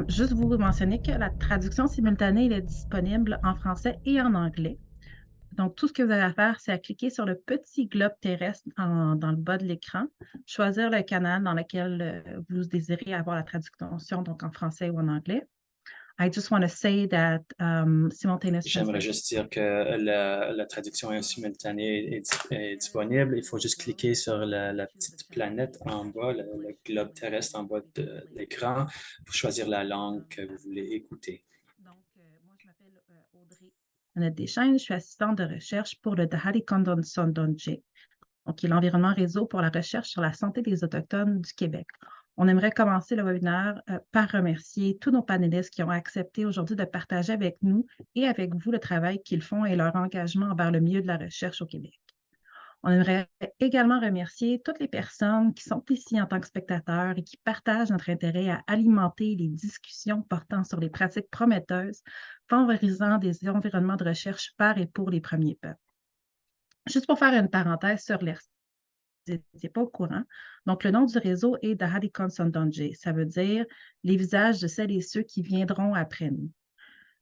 Juste vous mentionner que la traduction simultanée, elle est disponible en français et en anglais. Donc, tout ce que vous avez à faire, c'est à cliquer sur le petit globe terrestre dans le bas de l'écran, choisir le canal dans lequel vous désirez avoir la traduction, donc en français ou en anglais. I just want to say that simultaneous J'aimerais translation. juste dire que la traduction simultanée est disponible. Il faut juste cliquer sur la petite planète en bas, le globe terrestre en bas de l'écran pour choisir la langue que vous voulez écouter. Moi, je m'appelle Audrey Annette Deschaines. Je suis assistante de recherche pour le Dahari Condon Sondonje, donc qui est l'environnement réseau pour la recherche sur la santé des Autochtones du Québec. On aimerait commencer le webinaire par remercier tous nos panélistes qui ont accepté aujourd'hui de partager avec nous et avec vous le travail qu'ils font et leur engagement envers le milieu de la recherche au Québec. On aimerait également remercier toutes les personnes qui sont ici en tant que spectateurs et qui partagent notre intérêt à alimenter les discussions portant sur les pratiques prometteuses, favorisant des environnements de recherche par et pour les premiers peuples. Juste pour faire une parenthèse sur l'ERC, vous n'étiez pas au courant. Donc, le nom du réseau est Dahadi Consondonje. Ça veut dire les visages de celles et ceux qui viendront après nous.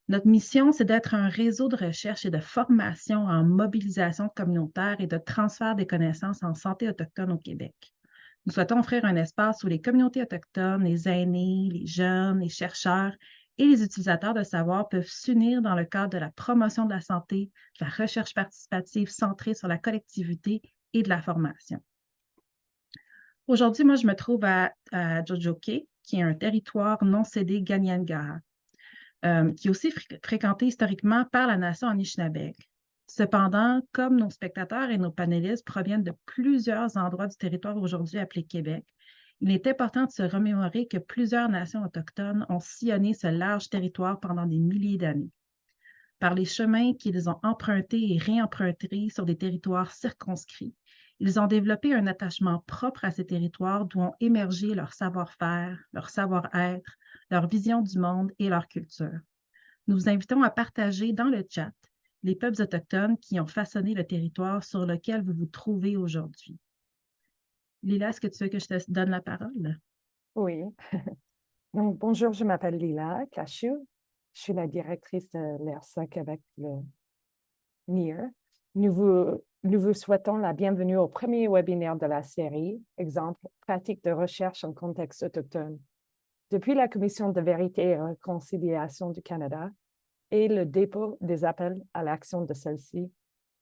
Notre mission, c'est d'être un réseau de recherche et de formation en mobilisation communautaire et de transfert des connaissances en santé autochtone au Québec. Nous souhaitons offrir un espace où les communautés autochtones, les aînés, les jeunes, les chercheurs et les utilisateurs de savoir peuvent s'unir dans le cadre de la promotion de la santé, de la recherche participative centrée sur la collectivité et de la formation. Aujourd'hui, moi, je me trouve à Jojoke, qui est un territoire non cédé Ganyangara, qui est aussi fréquenté historiquement par la nation Anishinabeg. Cependant, comme nos spectateurs et nos panélistes proviennent de plusieurs endroits du territoire aujourd'hui appelé Québec, il est important de se remémorer que plusieurs nations autochtones ont sillonné ce large territoire pendant des milliers d'années. Par les chemins qu'ils ont empruntés et réempruntés sur des territoires circonscrits, ils ont développé un attachement propre à ces territoires d'où ont émergé leur savoir-faire, leur savoir-être, leur vision du monde et leur culture. Nous vous invitons à partager dans le chat les peuples autochtones qui ont façonné le territoire sur lequel vous vous trouvez aujourd'hui. Lila, est-ce que tu veux que je te donne la parole? Oui. Donc, bonjour, je m'appelle Lila Cachou. Je suis la directrice de l'ERSAC avec le NIR. Nous vous souhaitons la bienvenue au premier webinaire de la série, exemple, pratique de recherche en contexte autochtone. Depuis la Commission de vérité et réconciliation du Canada et le dépôt des appels à l'action de celle-ci,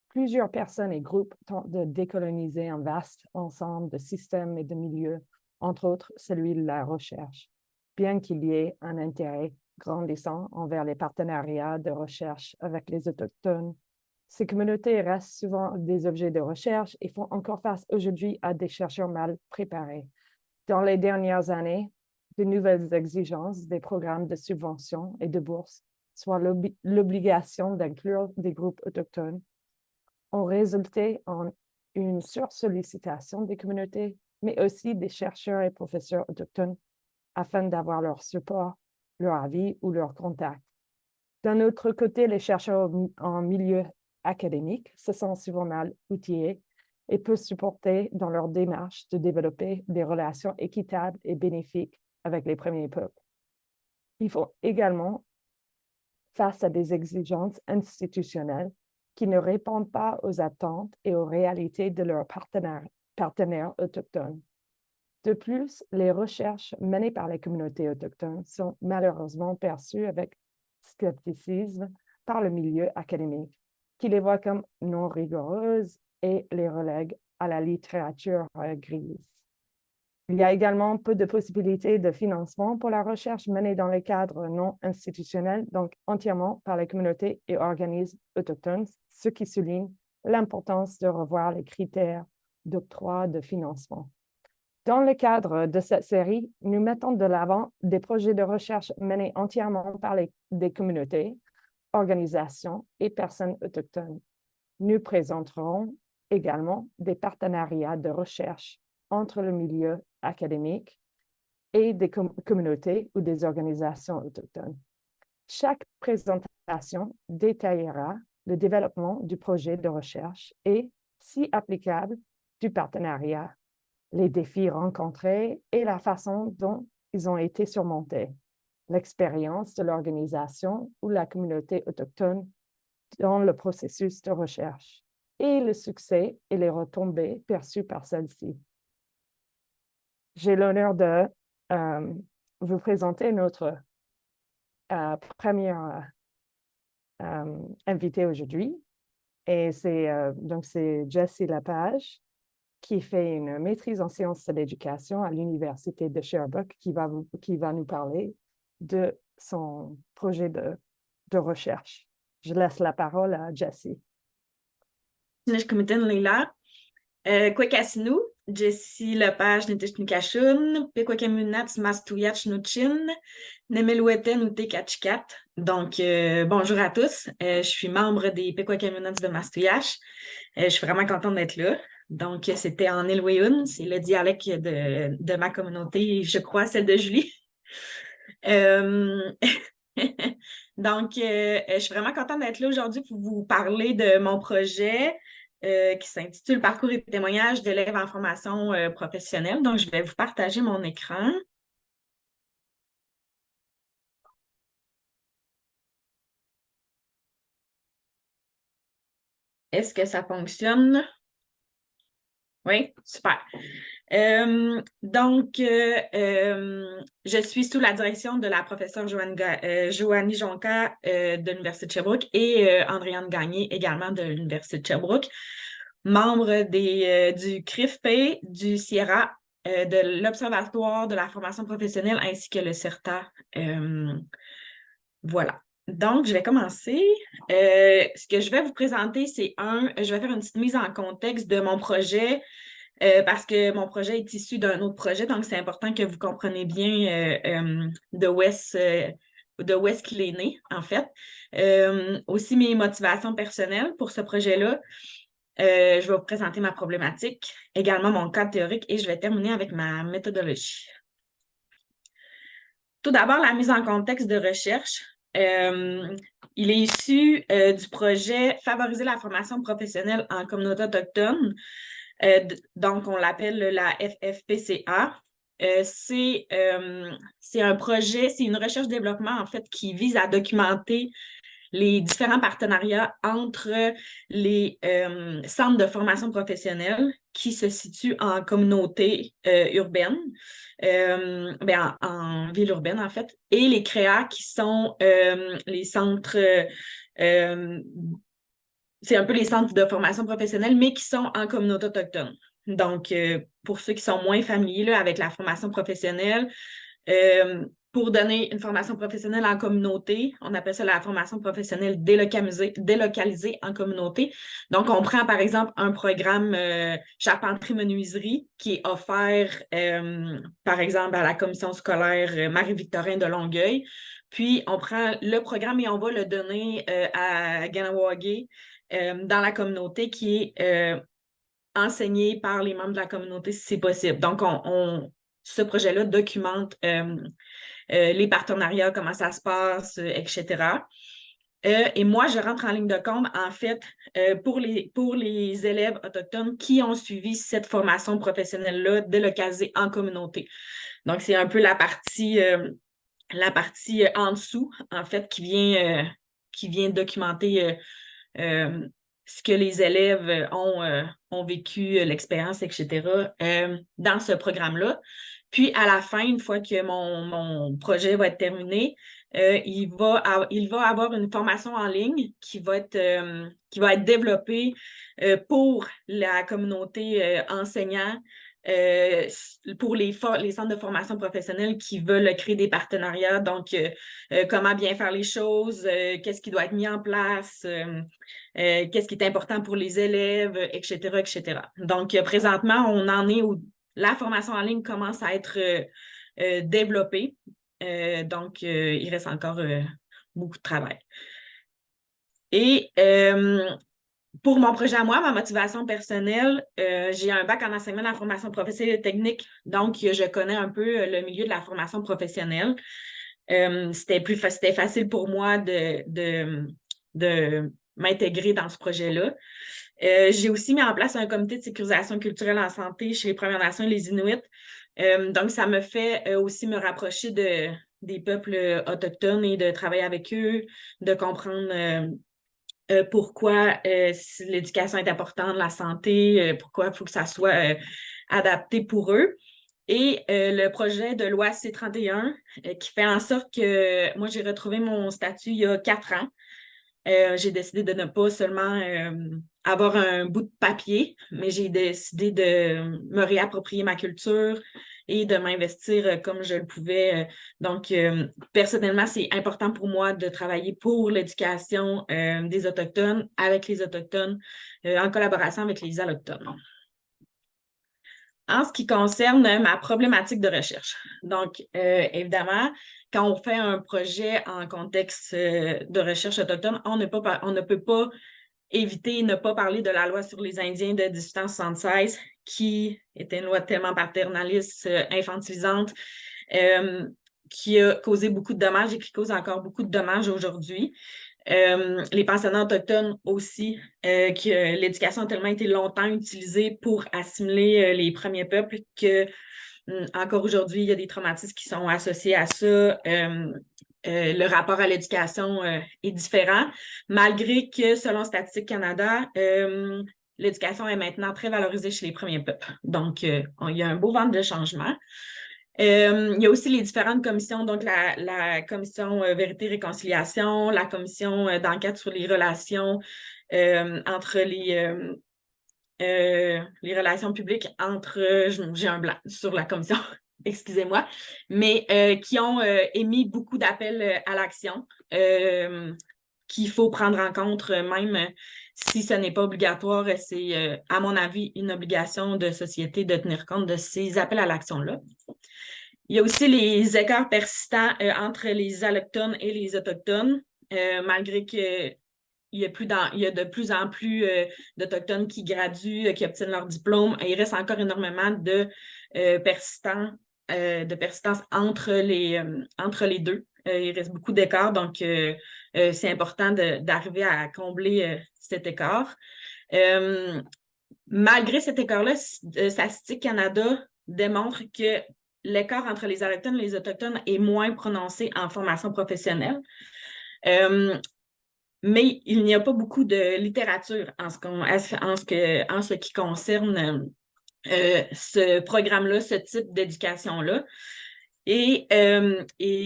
plusieurs personnes et groupes tentent de décoloniser un vaste ensemble de systèmes et de milieux, entre autres celui de la recherche, bien qu'il y ait un intérêt grandissant envers les partenariats de recherche avec les Autochtones. Ces communautés restent souvent des objets de recherche et font encore face aujourd'hui à des chercheurs mal préparés. Dans les dernières années, de nouvelles exigences des programmes de subvention et de bourse, soit l'obligation d'inclure des groupes autochtones, ont résulté en une sursollicitation des communautés, mais aussi des chercheurs et professeurs autochtones afin d'avoir leur support, leur avis ou leur contact. D'un autre côté, les chercheurs en milieu académique se sentent souvent mal outillés et peu supportés dans leur démarche de développer des relations équitables et bénéfiques avec les premiers peuples. Ils font également face à des exigences institutionnelles qui ne répondent pas aux attentes et aux réalités de leurs partenaires autochtones. De plus, les recherches menées par les communautés autochtones sont malheureusement perçues avec scepticisme par le milieu académique, qui les voit comme non rigoureuses et les relègue à la littérature grise. Il y a également peu de possibilités de financement pour la recherche menée dans les cadres non institutionnels, donc entièrement par les communautés et organismes autochtones, ce qui souligne l'importance de revoir les critères d'octroi de financement. Dans le cadre de cette série, nous mettons de l'avant des projets de recherche menés entièrement par des communautés, organisations et personnes autochtones. Nous présenterons également des partenariats de recherche entre le milieu académique et des communautés ou des organisations autochtones. Chaque présentation détaillera le développement du projet de recherche et, si applicable, du partenariat, les défis rencontrés et la façon dont ils ont été surmontés. l'expérience de l'organisation ou la communauté autochtone dans le processus de recherche et le succès et les retombées perçues par celle-ci. J'ai l'honneur de vous présenter notre première invitée aujourd'hui. Et donc c'est Jessie Lepage qui fait une maîtrise en sciences de l'éducation à l'Université de Sherbrooke qui va nous parler de son projet de recherche. Je laisse la parole à Jessie. Nishkumitin Leila, Kwekasinu, Jessie Lepage Nitishnikashun, Pekwekamunats Mastuyach Nuchin, Nemeloueten ou Tekachikat. Donc, bonjour à tous. Je suis membre des Pekwekamunats de Mastuyach. Je suis vraiment contente d'être là. Donc, c'était en Ilweyun, c'est le dialecte de ma communauté, je crois, celle de Julie. Donc, je suis vraiment contente d'être là aujourd'hui pour vous parler de mon projet qui s'intitule « Parcours et témoignages d'élèves en formation professionnelle ». Donc, je vais vous partager mon écran. Est-ce que ça fonctionne? Oui, super. Donc, je suis sous la direction de la professeure Joanie Jonca de l'Université de Sherbrooke et Andréane Gagné également de l'Université de Sherbrooke, membre du CRIFP, du Sierra, de l'Observatoire de la formation professionnelle ainsi que le CERTA. Voilà. Donc, je vais commencer. Ce que je vais vous présenter, c'est je vais faire une petite mise en contexte de mon projet parce que mon projet est issu d'un autre projet, donc c'est important que vous compreniez bien de où est-ce qu'il est né, en fait. Aussi, mes motivations personnelles pour ce projet-là. Je vais vous présenter ma problématique, également mon cadre théorique et je vais terminer avec ma méthodologie. Tout d'abord, la mise en contexte de recherche. Il est issu du projet « Favoriser la formation professionnelle en communauté autochtone ». Donc, on l'appelle la FFPCA. C'est un projet, c'est une recherche-développement, en fait, qui vise à documenter les différents partenariats entre les centres de formation professionnelle qui se situent en communauté urbaine, en ville urbaine, en fait, et les CREA qui sont les centres, c'est un peu les centres de formation professionnelle, mais qui sont en communauté autochtone. Donc, pour ceux qui sont moins familiers là, avec la formation professionnelle, pour donner une formation professionnelle en communauté, on appelle ça la formation professionnelle délocalisée en communauté. Donc, on prend par exemple un programme charpenterie-menuiserie qui est offert par exemple à la commission scolaire Marie-Victorin de Longueuil. Puis, on prend le programme et on va le donner à Ganawagé dans la communauté qui est enseigné par les membres de la communauté si c'est possible. Donc, ce projet-là documente les partenariats, comment ça se passe, etc. Et moi, je rentre en ligne de compte, en fait, pour les élèves autochtones qui ont suivi cette formation professionnelle-là délocalisée en communauté. Donc, c'est un peu la partie en dessous, en fait, qui vient documenter ce que les élèves ont vécu, l'expérience, etc., dans ce programme-là. Puis, à la fin, une fois que mon projet va être terminé, il va avoir une formation en ligne qui va être développée pour la communauté enseignante, pour les centres de formation professionnelle qui veulent créer des partenariats. Donc, comment bien faire les choses, qu'est-ce qui doit être mis en place, qu'est-ce qui est important pour les élèves, etc., etc. Donc, présentement, on en est où la formation en ligne commence à être développée. Donc, il reste encore beaucoup de travail. Et pour mon projet à moi, ma motivation personnelle, j'ai un bac en enseignement de la formation professionnelle et technique, donc je connais un peu le milieu de la formation professionnelle. C'était facile pour moi de m'intégrer dans ce projet-là. J'ai aussi mis en place un comité de sécurisation culturelle en santé chez les Premières Nations et les Inuits. Donc, ça me fait aussi me rapprocher des peuples autochtones et de travailler avec eux, de comprendre pourquoi l'éducation est importante, la santé, pourquoi il faut que ça soit adapté pour eux. Et le projet de loi C-31 qui fait en sorte que moi, j'ai retrouvé mon statut il y a 4 ans. J'ai décidé de ne pas seulement avoir un bout de papier, mais j'ai décidé de me réapproprier ma culture et de m'investir comme je le pouvais. Donc, personnellement, c'est important pour moi de travailler pour l'éducation des Autochtones, avec les Autochtones, en collaboration avec les Allochtones. En ce qui concerne ma problématique de recherche. Donc, évidemment, quand on fait un projet en contexte de recherche autochtone, on ne peut pas éviter de ne pas parler de la loi sur les Indiens de 1876, qui était une loi tellement paternaliste, infantilisante, qui a causé beaucoup de dommages et qui cause encore beaucoup de dommages aujourd'hui. Les pensionnats autochtones aussi, que l'éducation a tellement été longtemps utilisée pour assimiler les premiers peuples que encore aujourd'hui, il y a des traumatismes qui sont associés à ça. Le rapport à l'éducation est différent, malgré que, selon Statistique Canada, l'éducation est maintenant très valorisée chez les premiers peuples. Donc, il y a un beau vent de changement. Il y a aussi les différentes commissions, donc la commission Vérité-Réconciliation, la commission d'enquête sur les relations entre les relations publiques entre, j'ai un blanc sur la commission, excusez-moi, mais qui ont émis beaucoup d'appels à l'action qu'il faut prendre en compte, même si ce n'est pas obligatoire, c'est, à mon avis, une obligation de société de tenir compte de ces appels à l'action-là. Il y a aussi les écarts persistants entre les Allochtones et les Autochtones, malgré que il y a de plus en plus d'Autochtones qui graduent, qui obtiennent leur diplôme. Et il reste encore énormément de persistance entre les deux. Il reste beaucoup d'écarts, donc c'est important d'arriver à combler cet écart. Malgré cet écart-là, Statistique Canada démontre que l'écart entre les Allochtones et les Autochtones est moins prononcé en formation professionnelle. Mais il n'y a pas beaucoup de littérature en ce qui concerne ce programme-là, ce type d'éducation-là. Et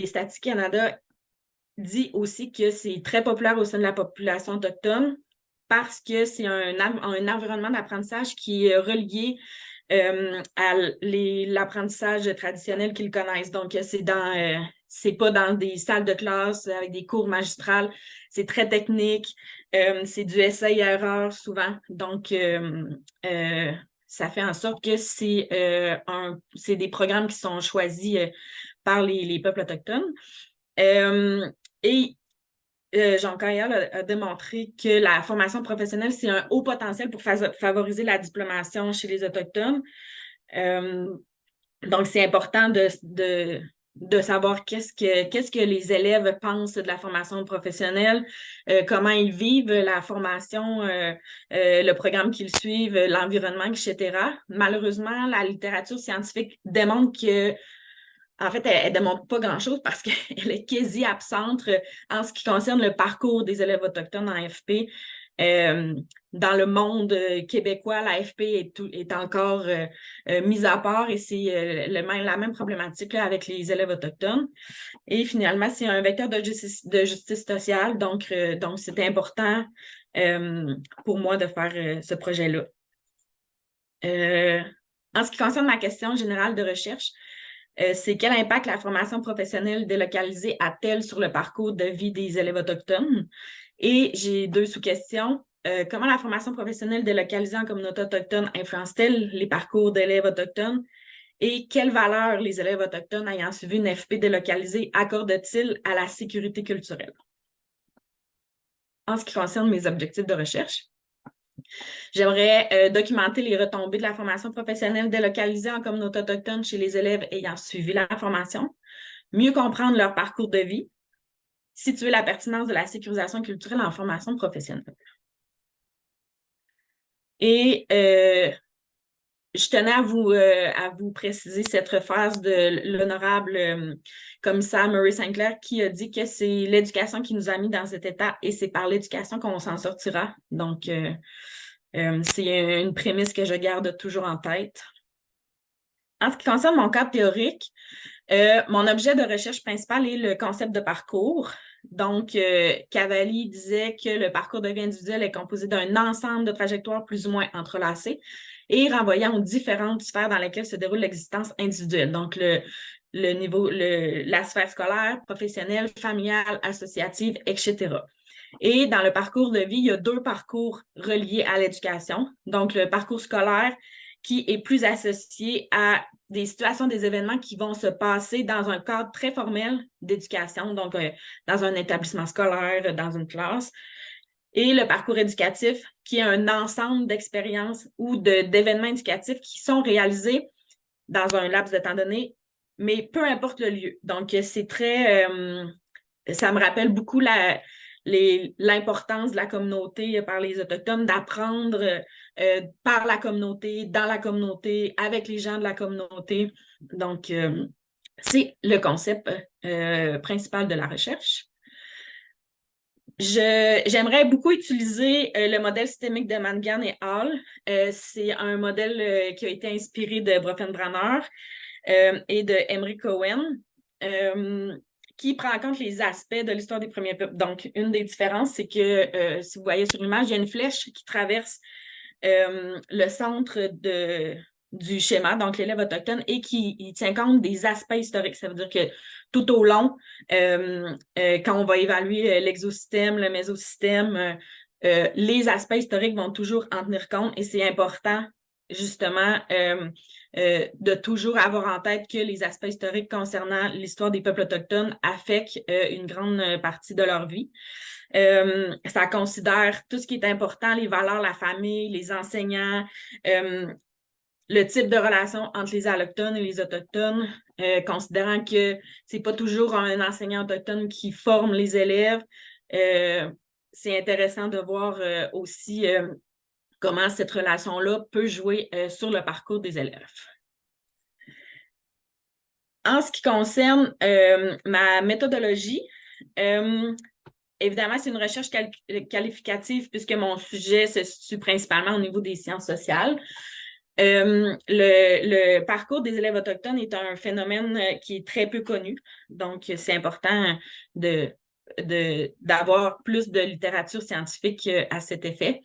Statistique Canada dit aussi que c'est très populaire au sein de la population autochtone parce que c'est un environnement d'apprentissage qui est relié à l'apprentissage traditionnel qu'ils connaissent. Donc, c'est pas dans des salles de classe avec des cours magistrales, c'est très technique, c'est du essai-erreur souvent. Donc, ça fait en sorte que c'est des programmes qui sont choisis par les peuples autochtones. Jean Caillal a démontré que la formation professionnelle, c'est un haut potentiel pour favoriser la diplomation chez les Autochtones. Donc, c'est important de savoir qu'est-ce que les élèves pensent de la formation professionnelle, comment ils vivent la formation, le programme qu'ils suivent, l'environnement, etc. Malheureusement, la littérature scientifique démontre que en fait, elle ne démontre pas grand-chose parce qu'elle est quasi absente en ce qui concerne le parcours des élèves autochtones en AFP. Dans le monde québécois, l'AFP est encore mise à part et c'est la même problématique là, avec les élèves autochtones. Et finalement, c'est un vecteur de justice sociale, donc c'était important pour moi de faire ce projet-là. En ce qui concerne ma question générale de recherche, c'est quel impact la formation professionnelle délocalisée a-t-elle sur le parcours de vie des élèves autochtones? Et j'ai 2 sous-questions. Comment la formation professionnelle délocalisée en communauté autochtone influence-t-elle les parcours d'élèves autochtones? Et quelle valeur les élèves autochtones ayant suivi une FP délocalisée accordent-ils à la sécurité culturelle? En ce qui concerne mes objectifs de recherche, j'aimerais documenter les retombées de la formation professionnelle délocalisée en communauté autochtone chez les élèves ayant suivi la formation, mieux comprendre leur parcours de vie, situer la pertinence de la sécurisation culturelle en formation professionnelle. Et je tenais à vous préciser cette phrase de l'honorable commissaire Murray Sinclair qui a dit que c'est l'éducation qui nous a mis dans cet état et c'est par l'éducation qu'on s'en sortira. Donc, c'est une prémisse que je garde toujours en tête. En ce qui concerne mon cadre théorique, mon objet de recherche principal est le concept de parcours. Donc, Cavalli disait que le parcours de vie individuel est composé d'un ensemble de trajectoires plus ou moins entrelacées et renvoyant aux différentes sphères dans lesquelles se déroule l'existence individuelle. Donc, la sphère scolaire, professionnelle, familiale, associative, etc. Et dans le parcours de vie, il y a 2 parcours reliés à l'éducation. Donc, le parcours scolaire qui est plus associé à des situations, des événements qui vont se passer dans un cadre très formel d'éducation, donc dans un établissement scolaire, dans une classe. Et le parcours éducatif, qui est un ensemble d'expériences ou d'événements éducatifs qui sont réalisés dans un laps de temps donné, mais peu importe le lieu. Donc, c'est très... ça me rappelle beaucoup l'importance de la communauté par les Autochtones, d'apprendre par la communauté, dans la communauté, avec les gens de la communauté. Donc, c'est le concept principal de la recherche. J'aimerais beaucoup utiliser le modèle systémique de Mangan et Hall. C'est un modèle qui a été inspiré de Bronfenbrenner et de Emery Cohen, qui prend en compte les aspects de l'histoire des premiers peuples. Donc, une des différences, c'est que, si vous voyez sur l'image, il y a une flèche qui traverse le centre du schéma, donc l'élève autochtone, et qui tient compte des aspects historiques. Ça veut dire que tout au long, quand on va évaluer l'exosystème, le mésosystème, les aspects historiques vont toujours en tenir compte et c'est important, justement, de toujours avoir en tête que les aspects historiques concernant l'histoire des peuples autochtones affectent une grande partie de leur vie. Ça considère tout ce qui est important, les valeurs, la famille, les enseignants, le type de relation entre les allochtones et les autochtones, considérant que c'est pas toujours un enseignant autochtone qui forme les élèves. C'est intéressant de voir aussi comment cette relation-là peut jouer sur le parcours des élèves. En ce qui concerne ma méthodologie, évidemment, c'est une recherche qualificative puisque mon sujet se situe principalement au niveau des sciences sociales. Le parcours des élèves autochtones est un phénomène qui est très peu connu. Donc, c'est important d'avoir plus de littérature scientifique à cet effet.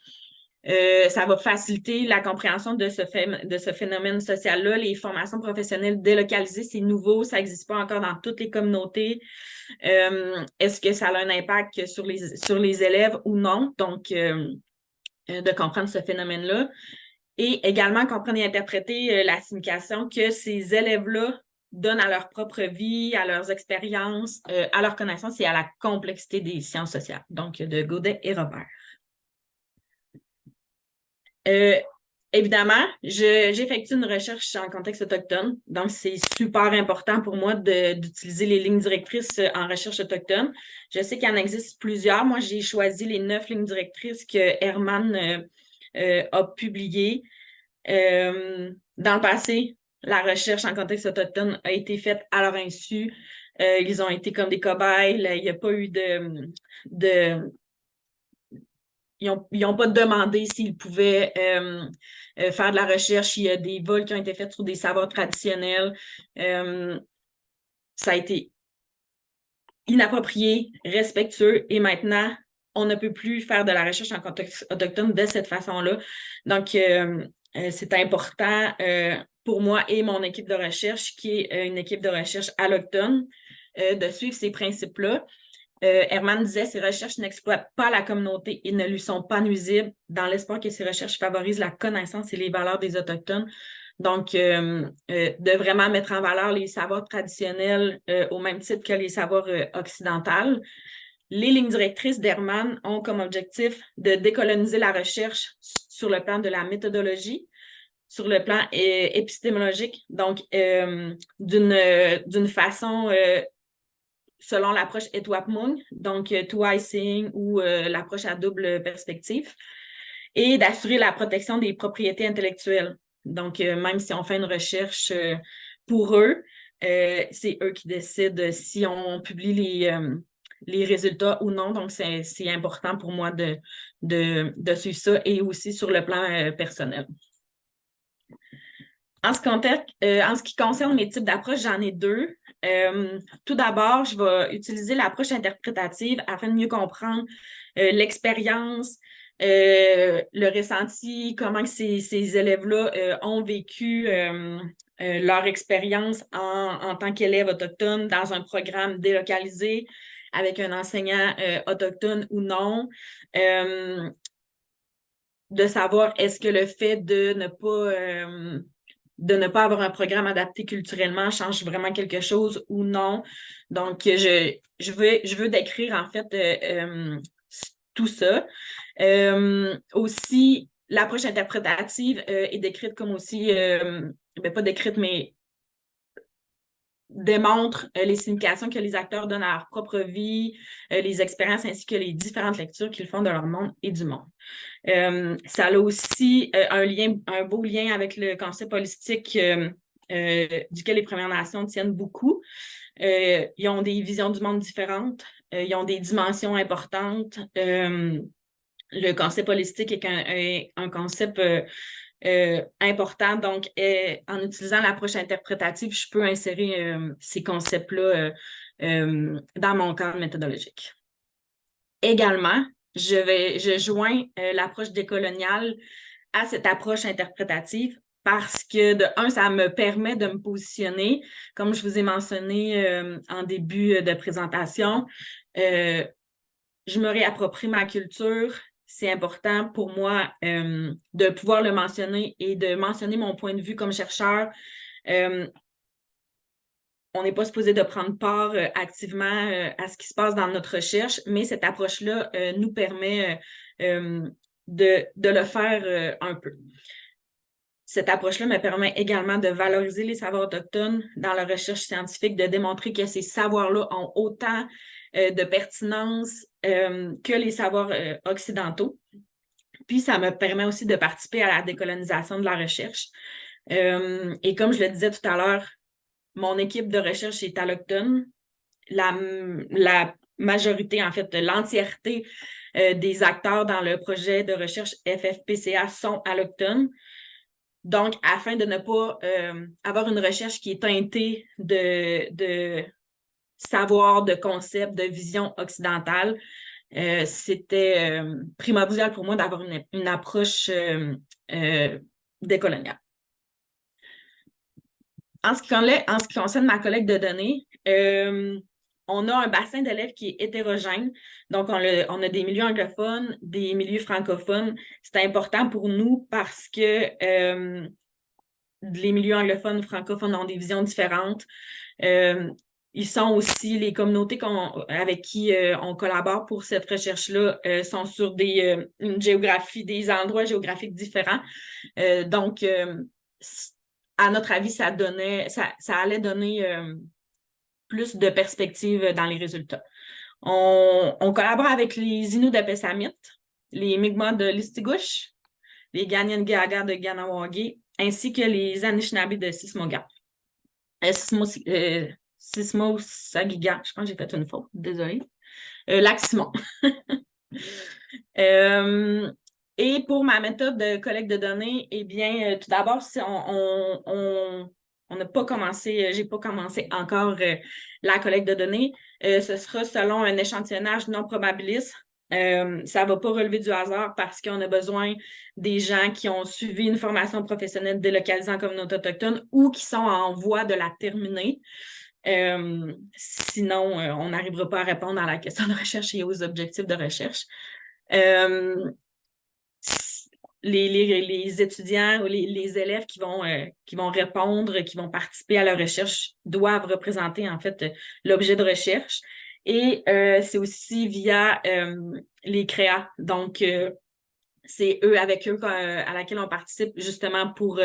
Ça va faciliter la compréhension de ce phénomène social-là. Les formations professionnelles délocalisées, c'est nouveau, ça n'existe pas encore dans toutes les communautés. Est-ce que ça a un impact sur les élèves ou non? Donc, de comprendre ce phénomène-là. Et également comprendre et interpréter la signification que ces élèves-là donnent à leur propre vie, à leurs expériences, à leurs connaissances et à la complexité des sciences sociales. Donc, de Godet et Robert. Évidemment, j'effectue une recherche en contexte autochtone, donc c'est super important pour moi d'utiliser les lignes directrices en recherche autochtone. Je sais qu'il y en existe plusieurs. Moi, j'ai choisi les 9 lignes directrices que Herman a publiées. Dans le passé, la recherche en contexte autochtone a été faite à leur insu. Ils ont été comme des cobayes. Il n'y a pas eu Ils n'ont pas demandé s'ils pouvaient faire de la recherche. Il y a des vols qui ont été faits sur des savoirs traditionnels. Ça a été inapproprié, respectueux, et maintenant, on ne peut plus faire de la recherche en contexte autochtone de cette façon-là. Donc, c'est important pour moi et mon équipe de recherche, qui est une équipe de recherche allochtone, de suivre ces principes-là. Herman disait, ces recherches n'exploitent pas la communauté et ne lui sont pas nuisibles dans l'espoir que ces recherches favorisent la connaissance et les valeurs des Autochtones. Donc, de vraiment mettre en valeur les savoirs traditionnels au même titre que les savoirs occidentaux. Les lignes directrices d'Herman ont comme objectif de décoloniser la recherche sur le plan de la méthodologie, sur le plan épistémologique, donc d'une façon selon l'approche Etwapmung, donc two-eye-seeing ou l'approche à double perspective, et d'assurer la protection des propriétés intellectuelles. Donc, même si on fait une recherche pour eux, c'est eux qui décident si on publie les résultats ou non. Donc, c'est important pour moi de suivre ça et aussi sur le plan personnel. En ce qui concerne mes types d'approches, j'en ai deux. Tout d'abord, je vais utiliser l'approche interprétative afin de mieux comprendre l'expérience, le ressenti, comment que ces élèves-là ont vécu leur expérience en tant qu'élèves autochtones dans un programme délocalisé avec un enseignant autochtone ou non. De savoir est-ce que le fait de ne pas avoir un programme adapté culturellement change vraiment quelque chose ou non. Donc, je veux décrire en fait tout ça. Aussi, l'approche interprétative est décrite comme aussi, pas décrite, mais démontre les significations que les acteurs donnent à leur propre vie, les expériences ainsi que les différentes lectures qu'ils font de leur monde et du monde. Ça a aussi un beau lien avec le concept holistique duquel les Premières Nations tiennent beaucoup. Ils ont des visions du monde différentes, ils ont des dimensions importantes. Le concept holistique est un concept important. Donc, en utilisant l'approche interprétative, je peux insérer ces concepts-là dans mon cadre méthodologique. Également, je joins l'approche décoloniale à cette approche interprétative parce que, de un, ça me permet de me positionner, comme je vous ai mentionné en début de présentation, je me réapproprie ma culture. C'est important pour moi de pouvoir le mentionner et de mentionner mon point de vue comme chercheur. On n'est pas supposé de prendre part activement à ce qui se passe dans notre recherche, mais cette approche-là nous permet de le faire un peu. Cette approche-là me permet également de valoriser les savoirs autochtones dans la recherche scientifique, de démontrer que ces savoirs-là ont autant de pertinence que les savoirs occidentaux. Puis, ça me permet aussi de participer à la décolonisation de la recherche. Et comme je le disais tout à l'heure, mon équipe de recherche est allochtone. La majorité, en fait, l'entièreté des acteurs dans le projet de recherche FFPCA sont allochtones. Donc, afin de ne pas avoir une recherche qui est teintée de savoir, de concepts, de vision occidentale, c'était primordial pour moi d'avoir une approche décoloniale. En ce qui concerne ma collecte de données, on a un bassin d'élèves qui est hétérogène. Donc, on a des milieux anglophones, des milieux francophones. C'est important pour nous parce que les milieux anglophones, francophones ont des visions différentes. Ils sont aussi, les communautés avec qui on collabore pour cette recherche-là sont sur une géographie, des endroits géographiques différents. Donc, à notre avis, ça allait donner plus de perspectives dans les résultats. On collabore avec les Inuits de Pessamit, les Mi'kmaq de Listigouche, les Kanien'kehá:ka de Kahnawake, ainsi que les Anishinaabe de Sismoga. Sismosagiga, je pense que j'ai fait une faute, désolée. Lac-Simon. Et pour ma méthode de collecte de données, eh bien, tout d'abord, on n'a pas commencé, j'ai pas commencé encore la collecte de données. Ce sera selon un échantillonnage non probabiliste. Ça ne va pas relever du hasard parce qu'on a besoin des gens qui ont suivi une formation professionnelle délocalisée en communauté autochtone ou qui sont en voie de la terminer. Sinon, on n'arrivera pas à répondre à la question de recherche et aux objectifs de recherche. Les étudiants ou les élèves qui vont répondre, qui vont participer à la recherche doivent représenter en fait l'objet de recherche. Et c'est aussi via les CREA. Donc, c'est avec eux à laquelle on participe justement pour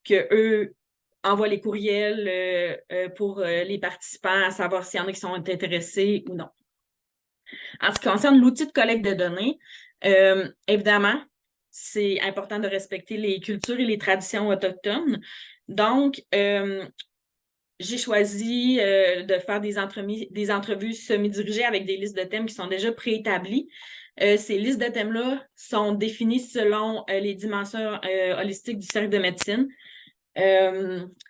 qu'eux envoient les courriels pour les participants à savoir s'il y en a qui sont intéressés ou non. En ce qui concerne l'outil de collecte de données, évidemment, c'est important de respecter les cultures et les traditions autochtones. Donc, j'ai choisi de faire des entrevues semi-dirigées avec des listes de thèmes qui sont déjà préétablies. Ces listes de thèmes-là sont définies selon les dimensions holistiques du cercle de médecine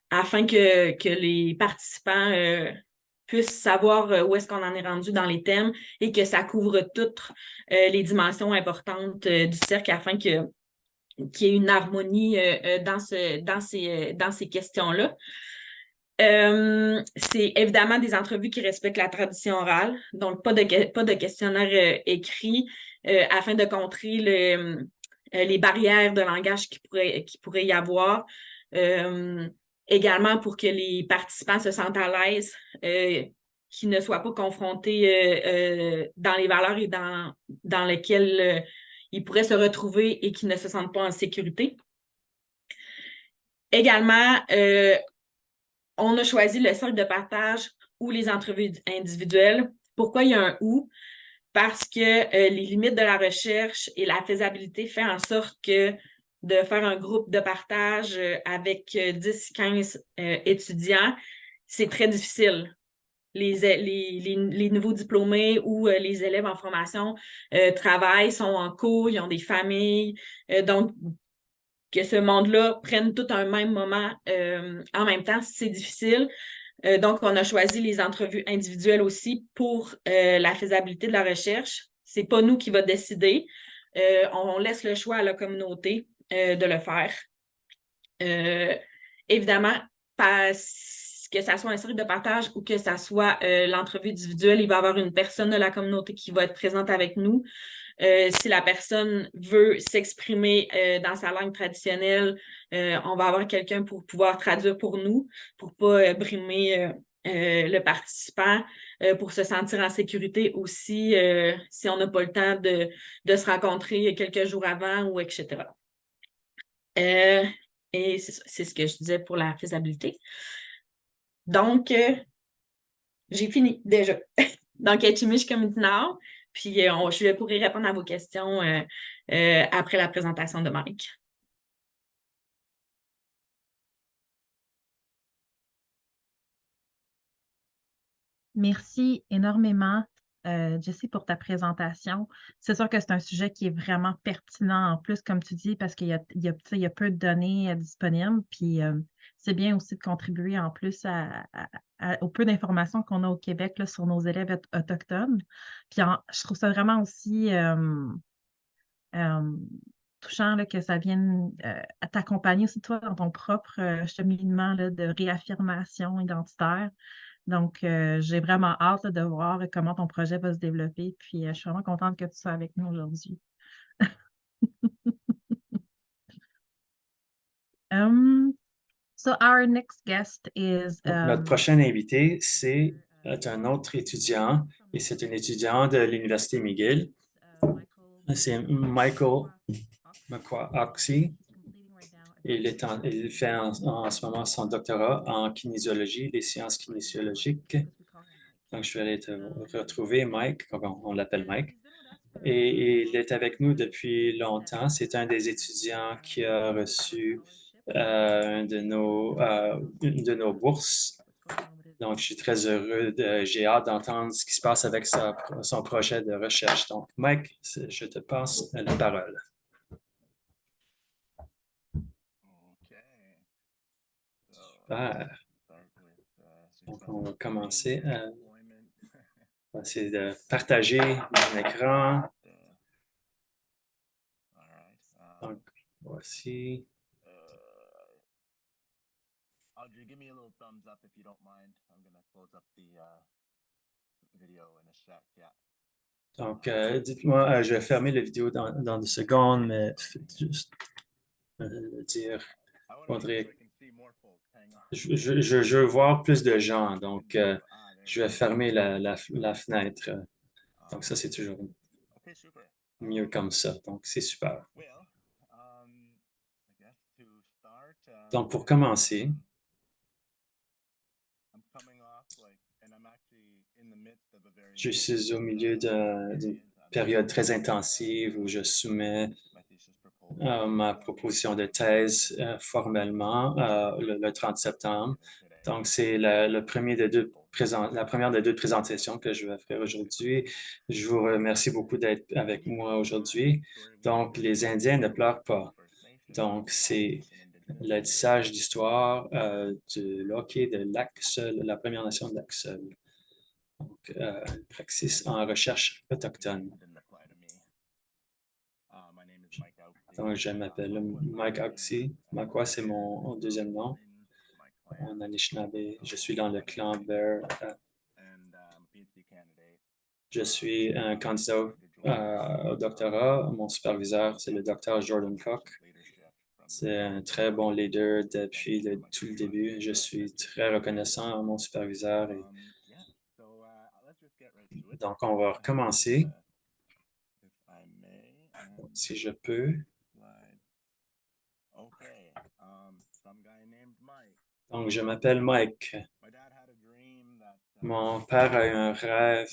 afin que les participants puissent savoir où est-ce qu'on en est rendu dans les thèmes et que ça couvre toutes les dimensions importantes du cercle afin qu'il y ait une harmonie dans ces questions-là. C'est évidemment des entrevues qui respectent la tradition orale, donc pas de questionnaire écrit afin de contrer les barrières de langage qui pourrait y avoir. Également pour que les participants se sentent à l'aise, qu'ils ne soient pas confrontés dans les valeurs et dans lesquelles ils pourraient se retrouver et qu'ils ne se sentent pas en sécurité. Également, on a choisi le cercle de partage ou les entrevues individuelles. Pourquoi il y a un « ou » ? Parce que les limites de la recherche et la faisabilité font en sorte que de faire un groupe de partage avec 10-15 étudiants, c'est très difficile. Les nouveaux diplômés ou les élèves en formation travaillent, sont en cours, ils ont des familles. Donc, que ce monde-là prenne tout un même moment en même temps, c'est difficile. Donc, on a choisi les entrevues individuelles aussi pour la faisabilité de la recherche. C'est pas nous qui va décider. On laisse le choix à la communauté de le faire. Évidemment, que ça soit un cercle de partage ou que ça soit l'entrevue individuelle, il va y avoir une personne de la communauté qui va être présente avec nous. Si la personne veut s'exprimer dans sa langue traditionnelle, on va avoir quelqu'un pour pouvoir traduire pour nous, pour ne pas brimer le participant, pour se sentir en sécurité aussi si on n'a pas le temps de se rencontrer quelques jours avant ou etc. Et c'est ce que je disais pour la faisabilité. Donc, j'ai fini déjà. Donc, Etchimish Community Now. Puis, je pourrai répondre à vos questions après la présentation de Mike. Merci énormément, Jessie, pour ta présentation. C'est sûr que c'est un sujet qui est vraiment pertinent en plus, comme tu dis, parce qu'il y a peu de données disponibles. Puis, c'est bien aussi de contribuer en plus au peu d'informations qu'on a au Québec là, sur nos élèves autochtones. Puis, je trouve ça vraiment aussi touchant là, que ça vienne t'accompagner aussi toi dans ton propre cheminement là, de réaffirmation identitaire. Donc, j'ai vraiment hâte là, de voir comment ton projet va se développer. Puis, je suis vraiment contente que tu sois avec nous aujourd'hui. So our next guest is Notre prochain invité, c'est un autre étudiant et c'est un étudiant de l'Université McGill. C'est Michael McQuoxie. Il fait en ce moment son doctorat en kinésiologie, les sciences kinésiologiques. Donc, je vais aller te retrouver, Mike, on l'appelle Mike. Et il est avec nous depuis longtemps. C'est un des étudiants qui a reçu une de nos bourses. Donc, je suis très heureux. J'ai hâte d'entendre ce qui se passe avec son projet de recherche. Donc, Mike, je te passe la parole. Super. Donc, on va commencer. On va essayer de partager mon écran. Donc, voici. Audrey, give me a little thumbs up if you don't mind. I'm going to close up the video in a sec. Yeah. Donc, dites-moi, je vais fermer la vidéo dans 2 secondes, mais juste dire, Audrey, je veux voir plus de gens, donc je vais fermer la fenêtre. Donc, ça, c'est toujours mieux comme ça. Donc, c'est super. Donc, pour commencer, je suis au milieu d'une période très intensive où je soumets ma proposition de thèse formellement le 30 septembre. Donc, c'est la première des deux présentations que je vais faire aujourd'hui. Je vous remercie beaucoup d'être avec moi aujourd'hui. Donc, les Indiens ne pleurent pas. Donc, c'est le tissage d'histoire du hockey de Lac-Seul, la Première Nation de Lac-Seul. Donc, praxis en recherche autochtone. Donc, je m'appelle Mike Oxy. Makwa, c'est mon deuxième nom. En Anishinaabe, je suis dans le clan Bear. Je suis un candidat au doctorat. Mon superviseur, c'est le docteur Jordan Cook. C'est un très bon leader depuis tout le début. Je suis très reconnaissant à mon superviseur. Donc, on va recommencer. Si je peux. Donc, je m'appelle Mike. Mon père a eu un rêve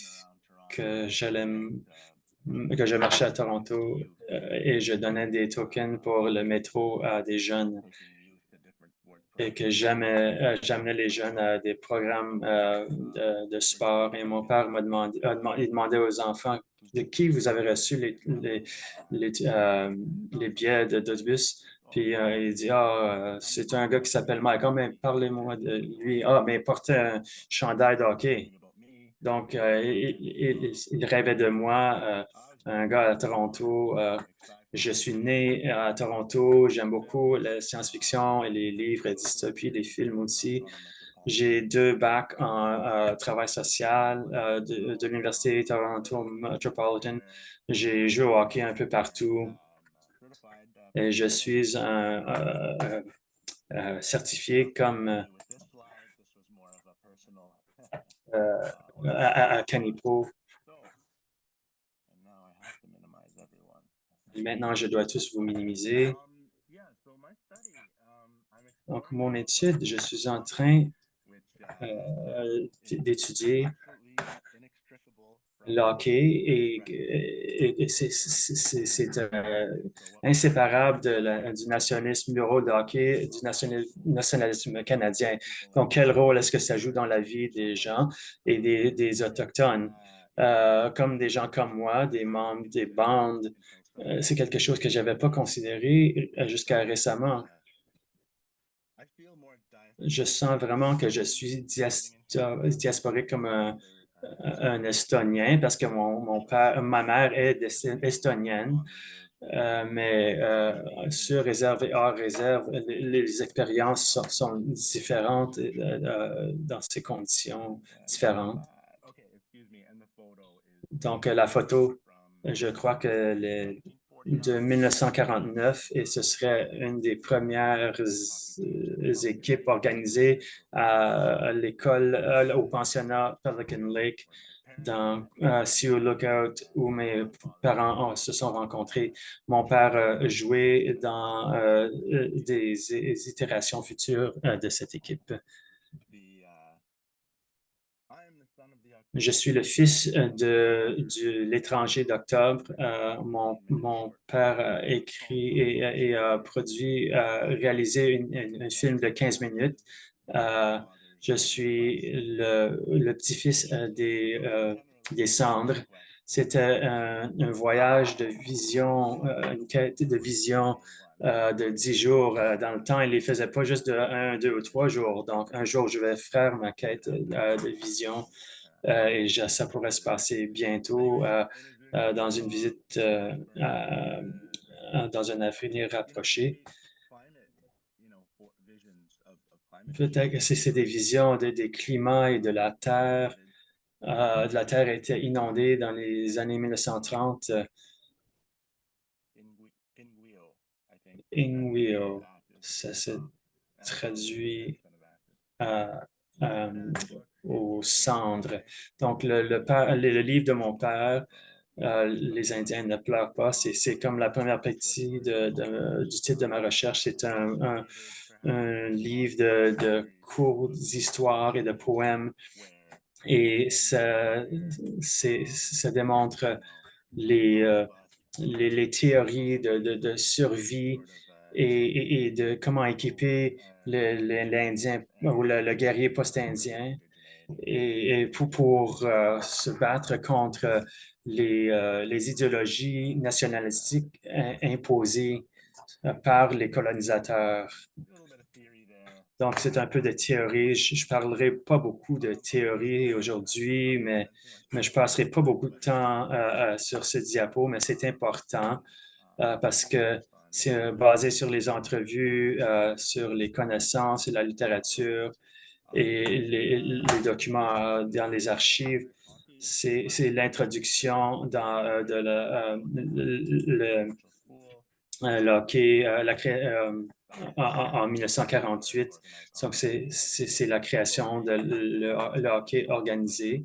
que je marchais à Toronto et je donnais des tokens pour le métro à des jeunes et que j'amenais les jeunes à des programmes de sport. Et mon père il demandait aux enfants de qui vous avez reçu les billets d'autobus. Puis il dit, c'est un gars qui s'appelle Mike. Ah, mais parlez-moi de lui. Ah, mais il portait un chandail de hockey. Donc, il rêvait de moi, un gars à Toronto. Je suis né à Toronto. J'aime beaucoup la science-fiction et les livres et dystopies, les films aussi. J'ai 2 bacs en travail social de l'Université Toronto Metropolitan. J'ai joué au hockey un peu partout. Et je suis certifié comme à Canipo. Et maintenant, je dois tous vous minimiser. Donc, mon étude, je suis en train d'étudier le hockey et c'est inséparable du nationalisme, du rôle de hockey, du nationalisme canadien. Donc, quel rôle est-ce que ça joue dans la vie des gens et des Autochtones? Comme des gens comme moi, des membres des bandes, c'est quelque chose que je n'avais pas considéré jusqu'à récemment. Je sens vraiment que je suis diasporique comme un Estonien parce que ma mère est estonienne, mais sur réserve et hors réserve, les expériences sont différentes dans ces conditions différentes. Donc, la photo, je crois que de 1949 et ce serait une des premières équipes organisées à l'école, au pensionnat Pelican Lake dans Sioux Lookout où mes parents se sont rencontrés. Mon père a joué dans des itérations futures de cette équipe. Je suis le fils de l'étranger d'octobre. Mon père a écrit et a produit, réalisé un film de 15 minutes. Je suis le petit-fils des cendres. C'était un voyage de vision, une quête de vision de 10 jours. Dans le temps, il ne les faisait pas juste de 1, 2 ou 3 jours. Donc, un jour, je vais faire ma quête de vision. Et ça pourrait se passer bientôt dans une visite dans un avenir rapproché. Peut-être que c'est des visions des climats et de la Terre. La Terre était inondée dans les années 1930. Inweo, ça se traduit aux cendres. Donc, le livre de mon père, Les Indiens ne pleurent pas, c'est comme la première partie du titre de ma recherche. C'est un livre de courtes histoires et de poèmes. Et ça démontre les théories de survie et de comment équiper l'Indien ou le guerrier post-indien et pour se battre contre les idéologies nationalistiques imposées par les colonisateurs. Donc, c'est un peu de théorie. Je ne parlerai pas beaucoup de théorie aujourd'hui, mais je ne passerai pas beaucoup de temps sur ce diapo, mais c'est important parce que c'est basé sur les entrevues, sur les connaissances et la littérature et les documents dans les archives. C'est l'introduction dans le hockey, en 1948. Donc, c'est la création de le hockey organisé.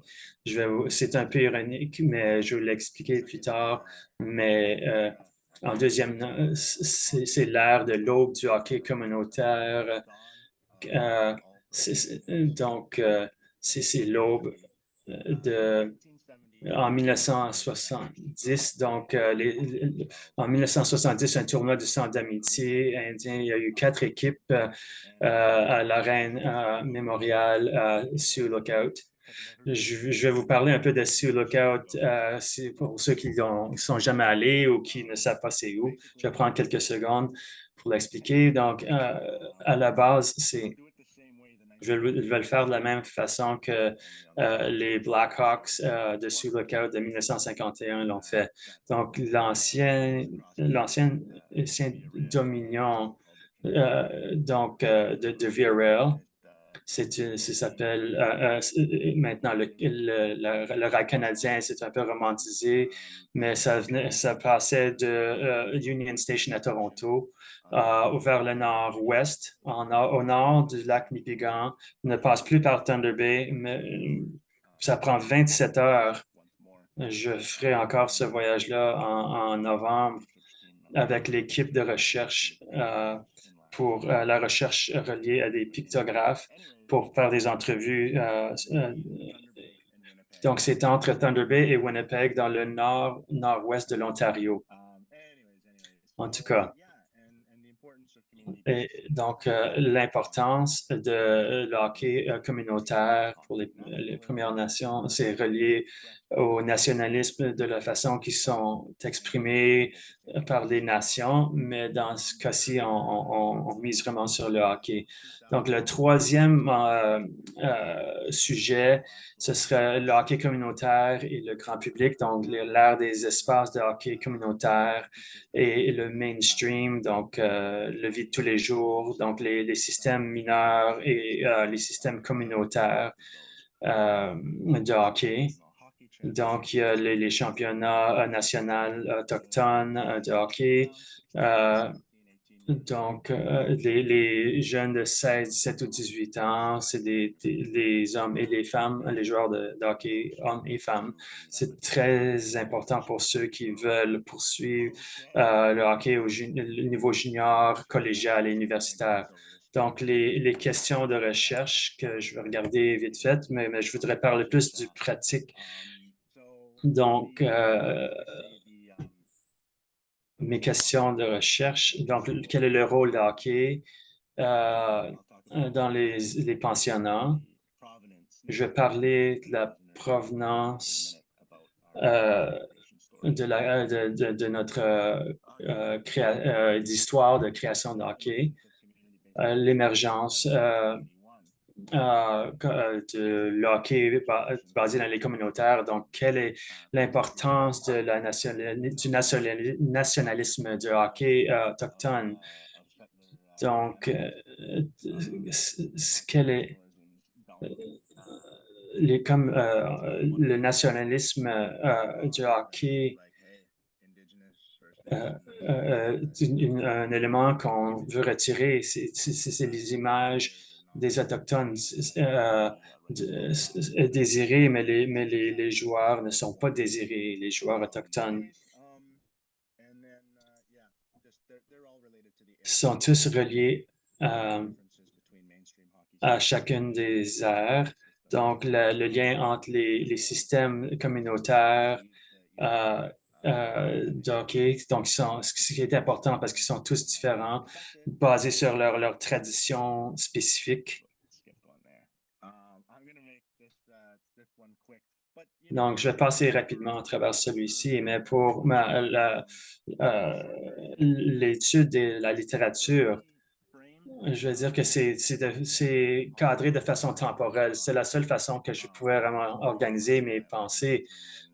C'est un peu ironique, mais je vais l'expliquer plus tard. Mais en deuxième, c'est l'ère de l'aube du hockey communautaire. Donc, c'est l'aube en 1970. Donc, en 1970, un tournoi de centre d'amitié indien. Il y a eu 4 équipes à l'arène mémoriale Sioux Lookout. Je vais vous parler un peu de Sioux Lookout pour ceux qui ne sont jamais allés ou qui ne savent pas c'est où. Je vais prendre quelques secondes pour l'expliquer. Donc, à la base, je vais le faire de la même façon que les Blackhawks de Sioux Lookout de 1951 l'ont fait. Donc, l'ancien dominion de VRL, ça s'appelle maintenant le rail canadien, c'est un peu romantisé, mais ça passait de Union Station à Toronto vers le nord-ouest, au nord du lac Nipigon, ne passe plus par Thunder Bay, mais ça prend 27 heures. Je ferai encore ce voyage-là en novembre avec l'équipe de recherche pour la recherche reliée à des pictographes pour faire des entrevues. Donc, c'est entre Thunder Bay et Winnipeg dans le nord-ouest de l'Ontario. En tout cas, et donc, l'importance de le hockey communautaire pour les Premières Nations, c'est relié au nationalisme de la façon qu'ils sont exprimés par les nations, mais dans ce cas-ci, on mise vraiment sur le hockey. Donc, le troisième sujet, ce serait le hockey communautaire et le grand public, donc l'ère des espaces de hockey communautaire et le mainstream, donc le vie de tous les jours, donc les systèmes mineurs et les systèmes communautaires de hockey. Donc, il y a les championnats nationaux autochtones de hockey. Donc, les jeunes de 16, 17 ou 18 ans, c'est les hommes et les femmes, les joueurs de hockey, hommes et femmes. C'est très important pour ceux qui veulent poursuivre le hockey au niveau junior, collégial et universitaire. Donc, les questions de recherche que je vais regarder vite fait, mais je voudrais parler plus du pratique. Donc, mes questions de recherche. Donc, quel est le rôle de hockey dans les pensionnats? Je vais parler de la provenance de notre d'histoire de création de hockey, l'émergence de l'hockey basé dans les communautaires. Donc, quelle est l'importance du nationalisme du hockey autochtone? Donc, quel est comme le nationalisme du hockey un élément qu'on veut retirer, c'est les images des Autochtones désirés, mais les joueurs ne sont pas désirés, les joueurs autochtones sont tous reliés à chacune des aires. Donc, le lien entre les systèmes communautaires de hockey. Donc, ce qui est important parce qu'ils sont tous différents, basés sur leur tradition spécifique. Donc, je vais passer rapidement à travers celui-ci, mais pour l'étude de la littérature, je veux dire que c'est cadré de façon temporelle. C'est la seule façon que je pouvais vraiment organiser mes pensées,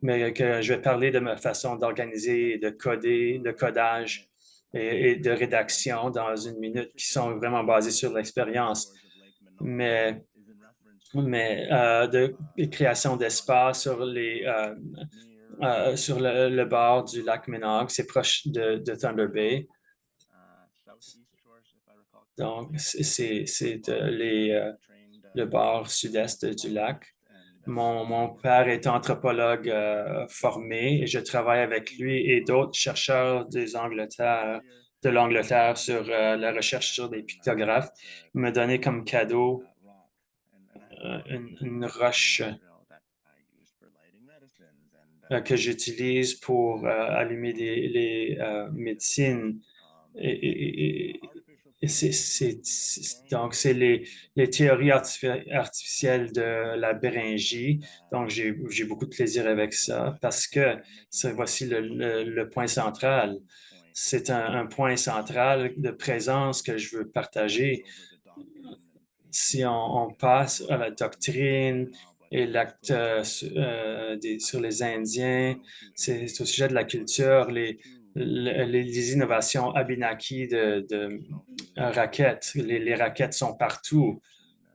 mais que je vais parler de ma façon d'organiser, de coder, de codage et de rédaction dans une minute qui sont vraiment basées sur l'expérience. Mais de création d'espace sur sur le bord du lac Minogue, c'est proche de Thunder Bay. Donc, c'est le bord sud-est du lac. Mon père est anthropologue formé et je travaille avec lui et d'autres chercheurs de l'Angleterre sur la recherche sur des pictographes. Il m'a donné comme cadeau une roche que j'utilise pour allumer les médecines. Donc, c'est les théories artificielles de la Béringie. Donc, j'ai beaucoup de plaisir avec ça parce que voici le point central. C'est un point central de présence que je veux partager. Si on passe à la doctrine et l'acte sur les Indiens, c'est au sujet de la culture, les innovations Abenaki de raquettes. Les raquettes sont partout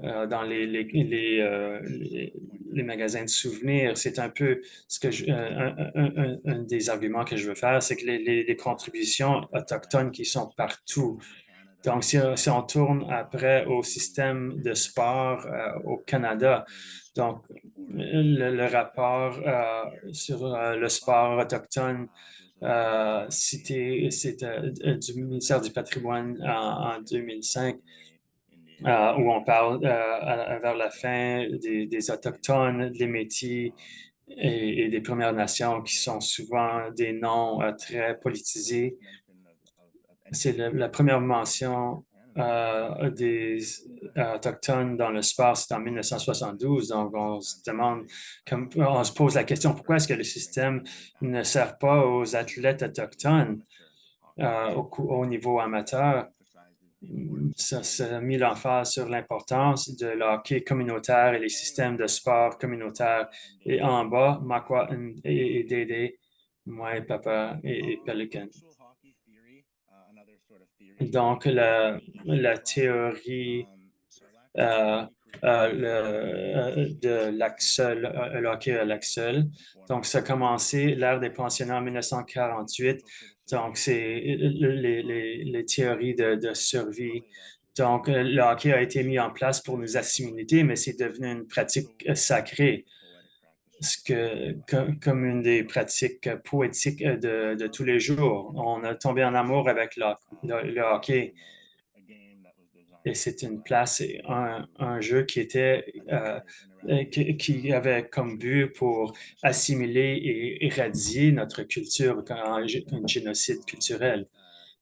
dans les magasins de souvenirs. C'est un peu un des arguments que je veux faire, c'est que les contributions autochtones qui sont partout. Donc, si on tourne après au système de sport au Canada, donc le rapport sur le sport autochtone cité, c'est du ministère du Patrimoine en 2005, où on parle vers la fin des Autochtones, des Métis et des Premières Nations qui sont souvent des noms très politisés. C'est la première mention des Autochtones dans le sport, c'est en 1972. Donc, on se pose la question, pourquoi est-ce que le système ne sert pas aux athlètes autochtones au niveau amateur? Ça a mis l'emphase sur l'importance de l'hockey communautaire et les systèmes de sport communautaires. Et en bas, Makwa et Dédé, moi et Papa et Pelican. Donc, la théorie de l'Axel, le hockey à l'Axel. Donc, ça a commencé l'ère des pensionnats en 1948. Donc, c'est les théories de survie. Donc, le hockey a été mis en place pour nous assimiler, mais c'est devenu une pratique sacrée, comme une des pratiques poétiques de tous les jours. On a tombé en amour avec le hockey. Et c'est une place et un jeu qui avait comme but pour assimiler et éradier notre culture, un génocide culturel.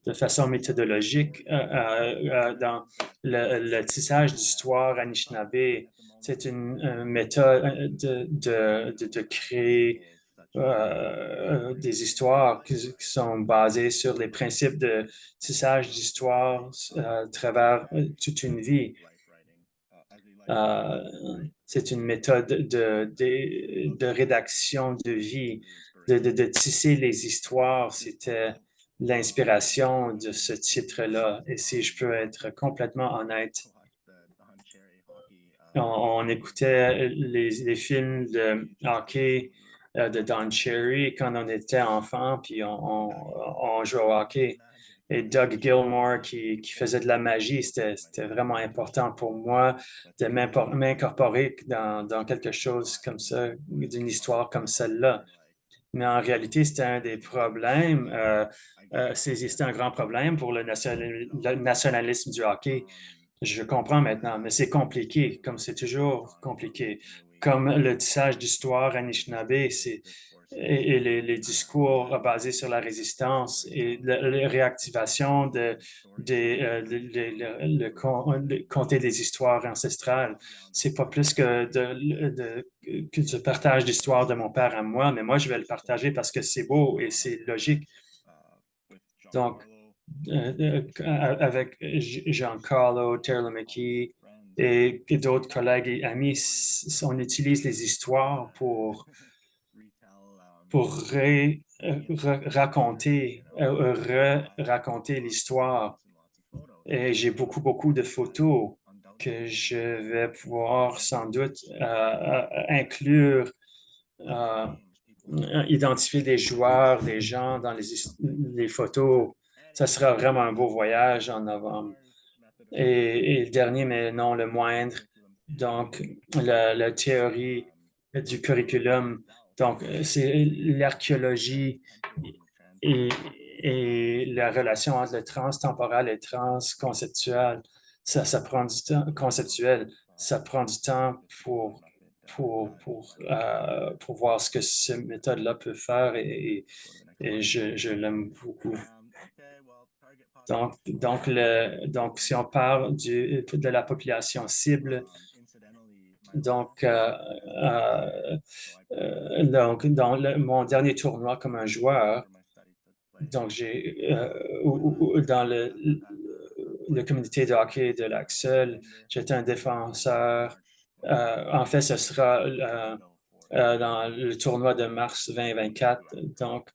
De façon méthodologique, dans le tissage d'histoire Anishinaabe, c'est une méthode de créer des histoires qui sont basées sur les principes de tissage d'histoire à travers toute une vie. C'est une méthode de rédaction de vie, de tisser les histoires. C'était l'inspiration de ce titre-là. Et si je peux être complètement honnête, on écoutait les films de hockey de Don Cherry quand on était enfant, puis on jouait au hockey. Et Doug Gilmore qui faisait de la magie, c'était vraiment important pour moi de m'incorporer dans quelque chose comme ça, d'une histoire comme celle-là. Mais en réalité, c'était un des problèmes. C'était un grand problème pour le nationalisme du hockey. Je comprends maintenant, mais c'est compliqué, comme c'est toujours compliqué. Comme le tissage d'histoire Anishinaabe, et les discours basés sur la résistance et la réactivation de compter des histoires ancestrales. C'est pas plus que du partage d'histoire de mon père à moi, mais moi, je vais le partager parce que c'est beau et c'est logique. Donc, avec Giancarlo, Taylor McKee et d'autres collègues et amis, on utilise les histoires pour raconter l'histoire. Et j'ai beaucoup de photos que je vais pouvoir sans doute inclure, identifier des joueurs, des gens dans les photos. Ça sera vraiment un beau voyage en novembre. Et le dernier, mais non le moindre, donc la théorie du curriculum. Donc, c'est l'archéologie et, et la relation entre le transtemporel et le transconceptuel. Ça prend du temps, conceptuel, ça prend du temps pour voir ce que cette méthode-là peut faire et je l'aime beaucoup. Donc, si on parle de la population cible, donc dans mon dernier tournoi comme un joueur, donc dans la communauté de hockey de l'Axel, j'étais un défenseur. En fait, ce sera dans le tournoi de mars 2024. Donc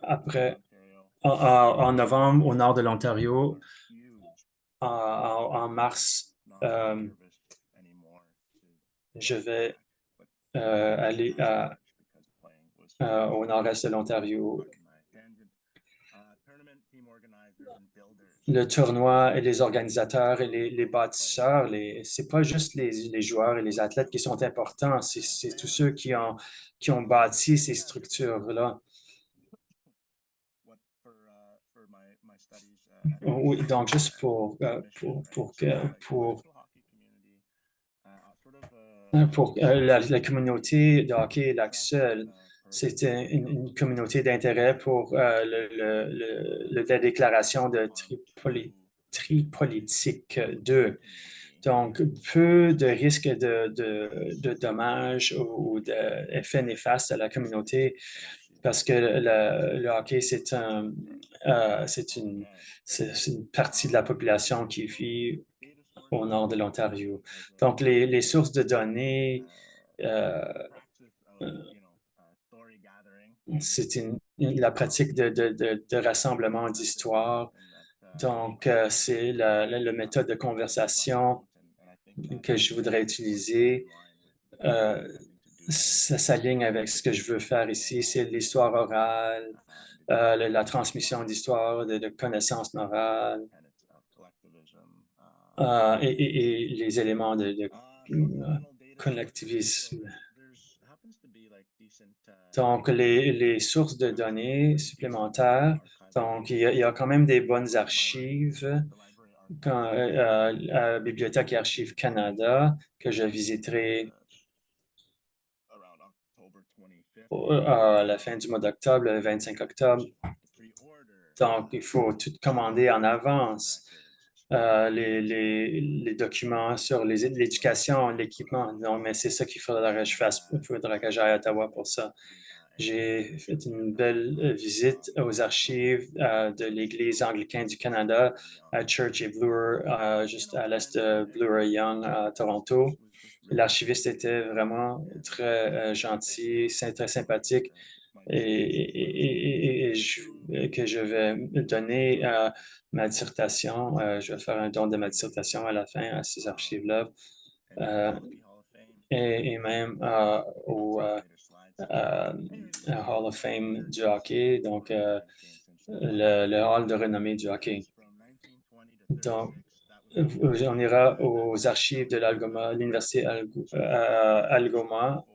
après, en novembre, au nord de l'Ontario, en mars, je vais aller au nord-est de l'Ontario. Le tournoi et les organisateurs et les bâtisseurs, c'est pas juste les joueurs et les athlètes qui sont importants, c'est tous ceux qui ont bâti ces structures-là. Oui, donc juste pour la communauté de hockey l'Axel, c'était une communauté d'intérêt pour la déclaration de Tripolitique 2. Donc, peu de risques de dommages ou d'effets néfastes à la communauté parce que le hockey, c'est une partie de la population qui vit au nord de l'Ontario. Donc, les sources de données, c'est la pratique de rassemblement d'histoires. Donc, c'est la méthode de conversation que je voudrais utiliser. Ça s'aligne avec ce que je veux faire ici, c'est l'histoire orale, la transmission d'histoire, de connaissances morales et les éléments de collectivisme. Donc, les sources de données supplémentaires, donc il y a quand même des bonnes archives, à la Bibliothèque et Archives Canada, que je visiterai à la fin du mois d'octobre, le 25 octobre. Donc, il faut tout commander en avance. Les documents sur l'éducation, l'équipement. Non, mais c'est ça qu'il faudra que je fasse. Il faudra que j'aille à Ottawa pour ça. J'ai fait une belle visite aux archives de l'Église anglicane du Canada à Church et Bloor, juste à l'est de Bloor-Young, à Toronto. L'archiviste était vraiment très gentil, très sympathique et que je vais donner ma dissertation. Je vais faire un don de ma dissertation à la fin à ces archives-là et même au Hall of Fame du hockey, donc le hall de renommée du hockey. Donc, on ira aux archives de l'Université Algoma.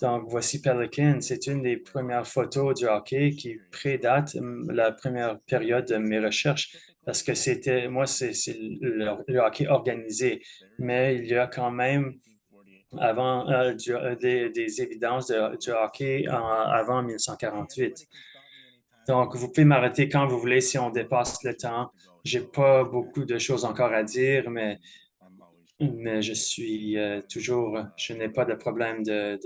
Donc, voici Pelican. C'est une des premières photos du hockey qui prédate la première période de mes recherches parce que c'est le hockey organisé. Mais il y a quand même avant des évidences du hockey avant 1948. Donc, vous pouvez m'arrêter quand vous voulez si on dépasse le temps. J'ai pas beaucoup de choses encore à dire, mais je suis je n'ai pas de problème de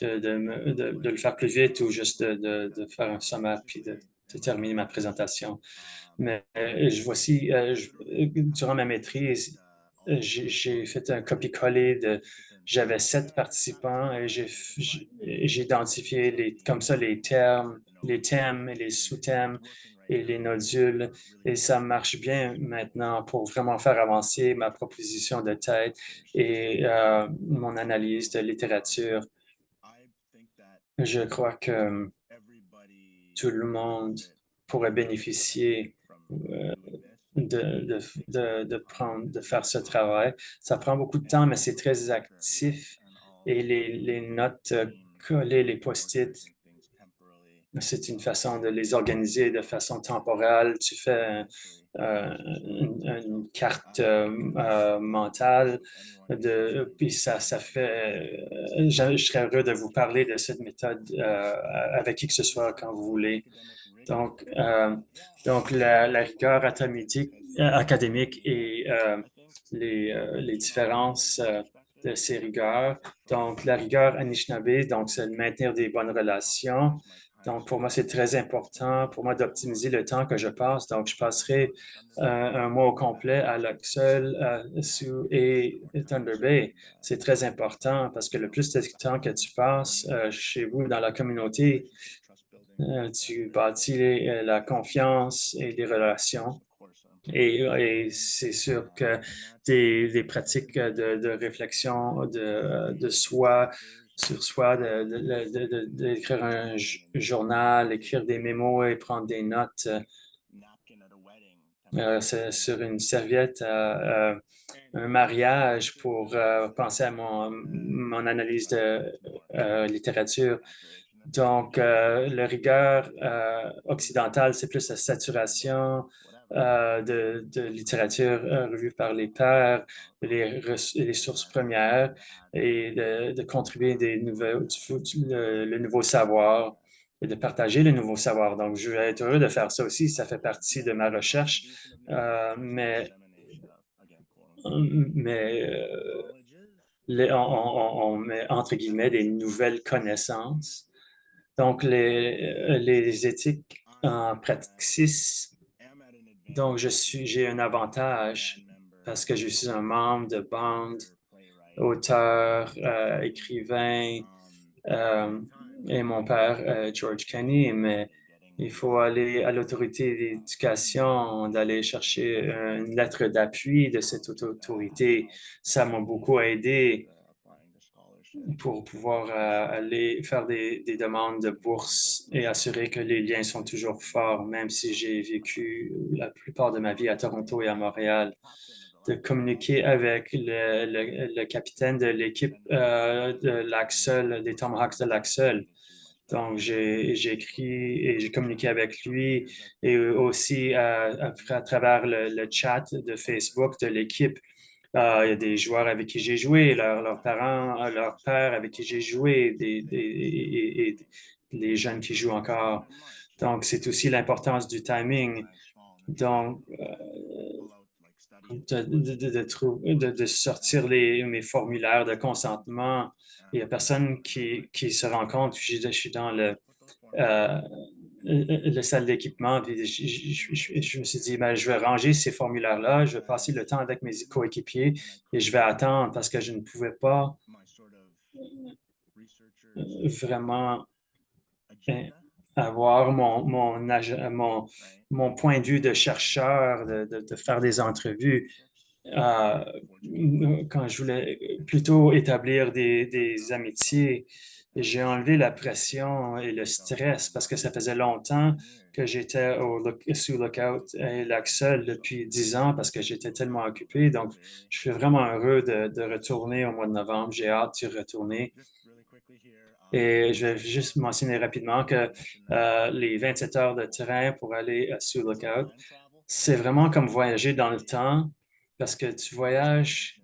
le faire plus vite ou juste de faire un sommaire puis de terminer ma présentation. Mais durant ma maîtrise, j'ai fait un copier-coller j'avais 7 participants et j'ai identifié comme ça les termes, les thèmes et les sous-thèmes et les nodules. Et ça marche bien maintenant pour vraiment faire avancer ma proposition de tête et mon analyse de littérature. Je crois que tout le monde pourrait bénéficier de faire ce travail. Ça prend beaucoup de temps, mais c'est très actif. Et les notes collées, les post-it, c'est une façon de les organiser de façon temporelle. Tu fais une carte mentale, puis ça fait. Je serais heureux de vous parler de cette méthode avec qui que ce soit quand vous voulez. Donc la rigueur académique et les différences de ces rigueurs. Donc, la rigueur Anishinaabe, donc c'est le maintenir des bonnes relations. Donc, pour moi, c'est très important pour moi d'optimiser le temps que je passe. Donc, je passerai un mois au complet à Luxeuil, Sioux et Thunder Bay. C'est très important parce que le plus de temps que tu passes chez vous dans la communauté, tu bâtis la confiance et les relations. Et c'est sûr que des pratiques de réflexion de soi, sur soi, d'écrire un journal, écrire des mémos et prendre des notes sur une serviette, un mariage pour penser à mon analyse de littérature. Donc, la rigueur occidentale, c'est plus la saturation de littérature revue par les pairs, les sources premières et de contribuer le nouveau savoir et de partager le nouveau savoir. Donc, je vais être heureux de faire ça aussi. Ça fait partie de ma recherche, mais on met entre guillemets des nouvelles connaissances. Donc, les éthiques en praxis, donc j'ai un avantage parce que je suis un membre de bande, auteur, écrivain, et mon père, George Kenney, mais il faut aller à l'autorité d'éducation, d'aller chercher une lettre d'appui de cette autorité. Ça m'a beaucoup aidé pour pouvoir aller faire des demandes de bourse et assurer que les liens sont toujours forts, même si j'ai vécu la plupart de ma vie à Toronto et à Montréal. De communiquer avec le capitaine de l'équipe de Lac-Seul, des Tomahawks de Lac-Seul. Donc, j'ai écrit et j'ai communiqué avec lui et aussi à travers le chat de Facebook de l'équipe. Il y a des joueurs avec qui j'ai joué, leurs parents, leurs pères avec qui j'ai joué, et les jeunes qui jouent encore. Donc, c'est aussi l'importance du timing. Donc, de sortir mes formulaires de consentement. Il n'y a personne qui se rend compte. Je suis dans la salle d'équipement. Je me suis dit, ben, je vais ranger ces formulaires-là, je vais passer le temps avec mes coéquipiers et je vais attendre parce que je ne pouvais pas vraiment avoir mon point de vue de chercheur, de faire des entrevues. Quand je voulais plutôt établir des amitiés, j'ai enlevé la pression et le stress parce que ça faisait longtemps que j'étais sous Lookout et Lac-Seul depuis 10 ans parce que j'étais tellement occupé. Donc, je suis vraiment heureux de retourner au mois de novembre. J'ai hâte d'y retourner. Et je vais juste mentionner rapidement que les 27 heures de train pour aller sous Lookout, c'est vraiment comme voyager dans le temps parce que tu voyages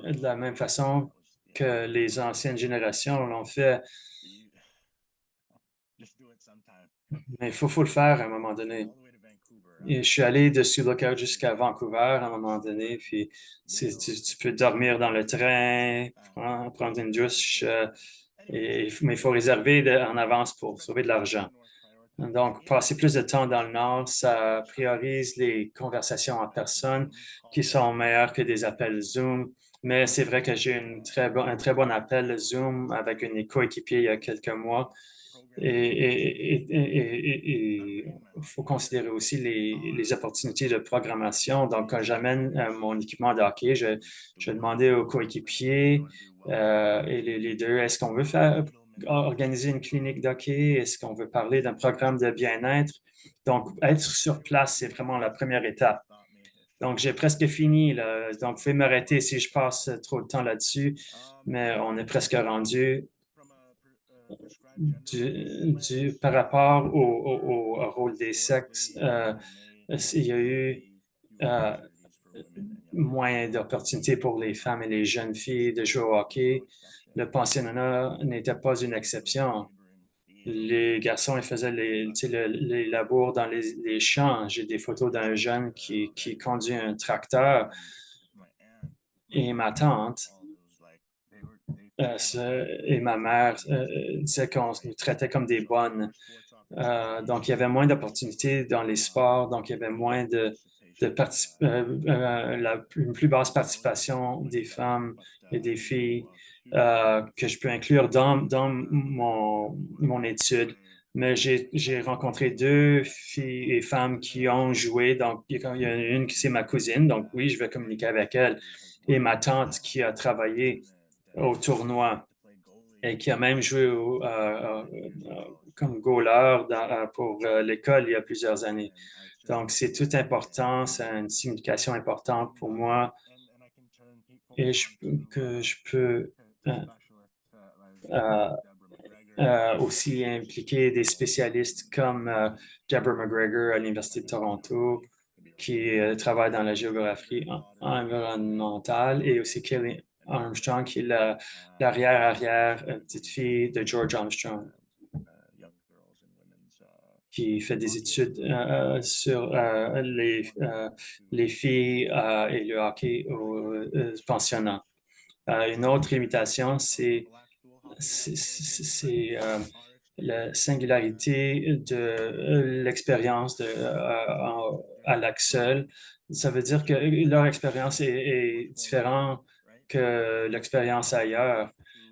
de la même façon que les anciennes générations l'ont fait, mais il faut le faire à un moment donné. Et je suis allé de Sioux Lookout jusqu'à Vancouver à un moment donné, puis tu peux dormir dans le train, prendre une douche, mais il faut réserver en avance pour sauver de l'argent. Donc, passer plus de temps dans le Nord, ça priorise les conversations en personne qui sont meilleures que des appels Zoom. Mais c'est vrai que j'ai un très bon appel Zoom avec une coéquipier il y a quelques mois. Et il faut considérer aussi les opportunités de programmation. Donc, quand j'amène mon équipement de hockey, je vais demander aux coéquipiers et les deux, est-ce qu'on veut organiser une clinique d'hockey? Est-ce qu'on veut parler d'un programme de bien-être? Donc, être sur place, c'est vraiment la première étape. Donc, j'ai presque fini, là. Donc, vous pouvez m'arrêter si je passe trop de temps là-dessus, mais on est presque rendu par rapport au rôle des sexes. Il y a eu moins d'opportunités pour les femmes et les jeunes filles de jouer au hockey. Le pensionnat n'était pas une exception. Les garçons, ils faisaient les labours dans les champs. J'ai des photos d'un jeune qui conduit un tracteur et ma tante et ma mère disaient qu'on nous traitait comme des bonnes. Donc, il y avait moins d'opportunités dans les sports, donc il y avait moins une plus basse participation des femmes et des filles que je peux inclure dans mon étude. Mais j'ai rencontré 2 filles et femmes qui ont joué. Donc, il y en a une qui c'est ma cousine, donc oui, je vais communiquer avec elle. Et ma tante qui a travaillé au tournoi et qui a même joué comme goaler pour l'école il y a plusieurs années. Donc, c'est tout important, c'est une signification importante pour moi et que je peux aussi impliquer des spécialistes comme Deborah McGregor à l'Université de Toronto qui travaille dans la géographie environnementale et aussi Kelly Armstrong qui est l'arrière-arrière petite fille de George Armstrong qui fait des études sur les filles et le hockey au pensionnat. Une autre limitation, c'est la singularité de l'expérience à l'Axel. Ça veut dire que leur expérience est différente que l'expérience ailleurs.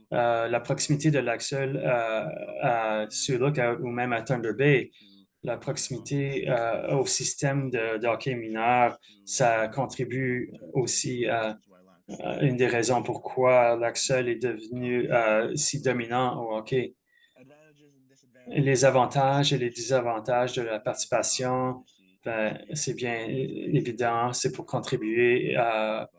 La proximité de l'Axel à Sioux Lookout ou même à Thunder Bay, la proximité au système de hockey mineur, ça contribue aussi à une des raisons pourquoi l'Axel est devenu si dominant au hockey. Les avantages et les désavantages de la participation, ben, c'est bien évident, c'est pour contribuer à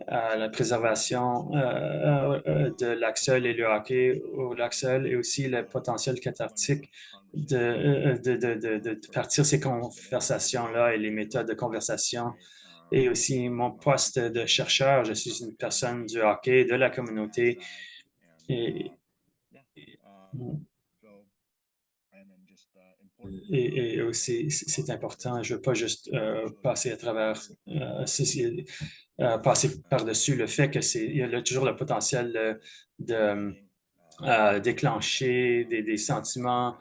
la préservation de l'Axel et le hockey au l'Axel et aussi le potentiel cathartique de partir ces conversations-là et les méthodes de conversation. Et aussi mon poste de chercheur, je suis une personne du hockey, de la communauté. Et aussi, c'est important. Je ne veux pas juste passer à travers, passer par-dessus le fait qu'il y a toujours le potentiel de déclencher des sentiments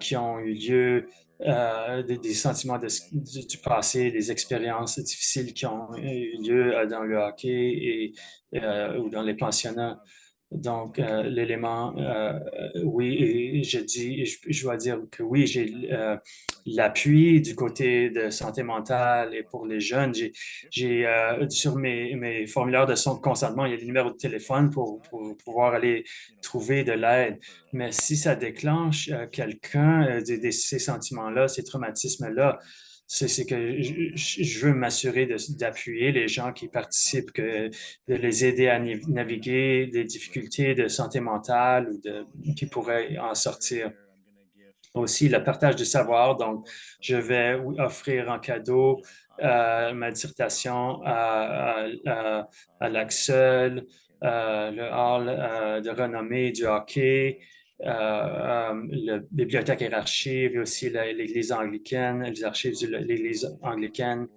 qui ont eu lieu, des sentiments du passé, des expériences difficiles qui ont eu lieu dans le hockey ou dans les pensionnats. Donc, l'élément, oui, et je dois dire que oui, j'ai l'appui du côté de santé mentale et pour les jeunes. J'ai sur mes formulaires de son consentement, il y a le numéro de téléphone pour pouvoir aller trouver de l'aide. Mais si ça déclenche quelqu'un, ces sentiments-là, ces traumatismes-là, c'est que je veux m'assurer d'appuyer les gens qui participent, de les aider à naviguer des difficultés de santé mentale ou qui pourraient en sortir. Aussi, le partage de savoir. Donc, je vais offrir en cadeau ma dissertation à l'Axel le hall de renommée du hockey, la bibliothèque et archives, et aussi l'Église anglicaine, les archives de l'Église anglicaine.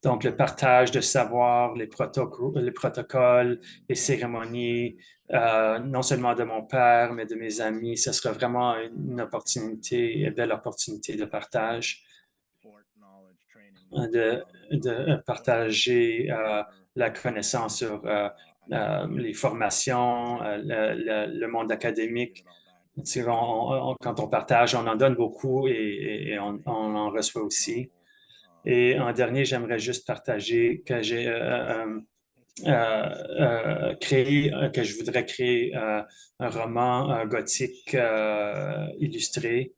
Donc, le partage de savoir, les protocoles, les cérémonies, non seulement de mon père, mais de mes amis, ce sera vraiment une belle opportunité de partage, de partager la connaissance sur les formations, le monde académique. Quand on partage, on en donne beaucoup et on en reçoit aussi. Et en dernier, j'aimerais juste partager que j'ai créé, que je voudrais créer un roman gothique illustré.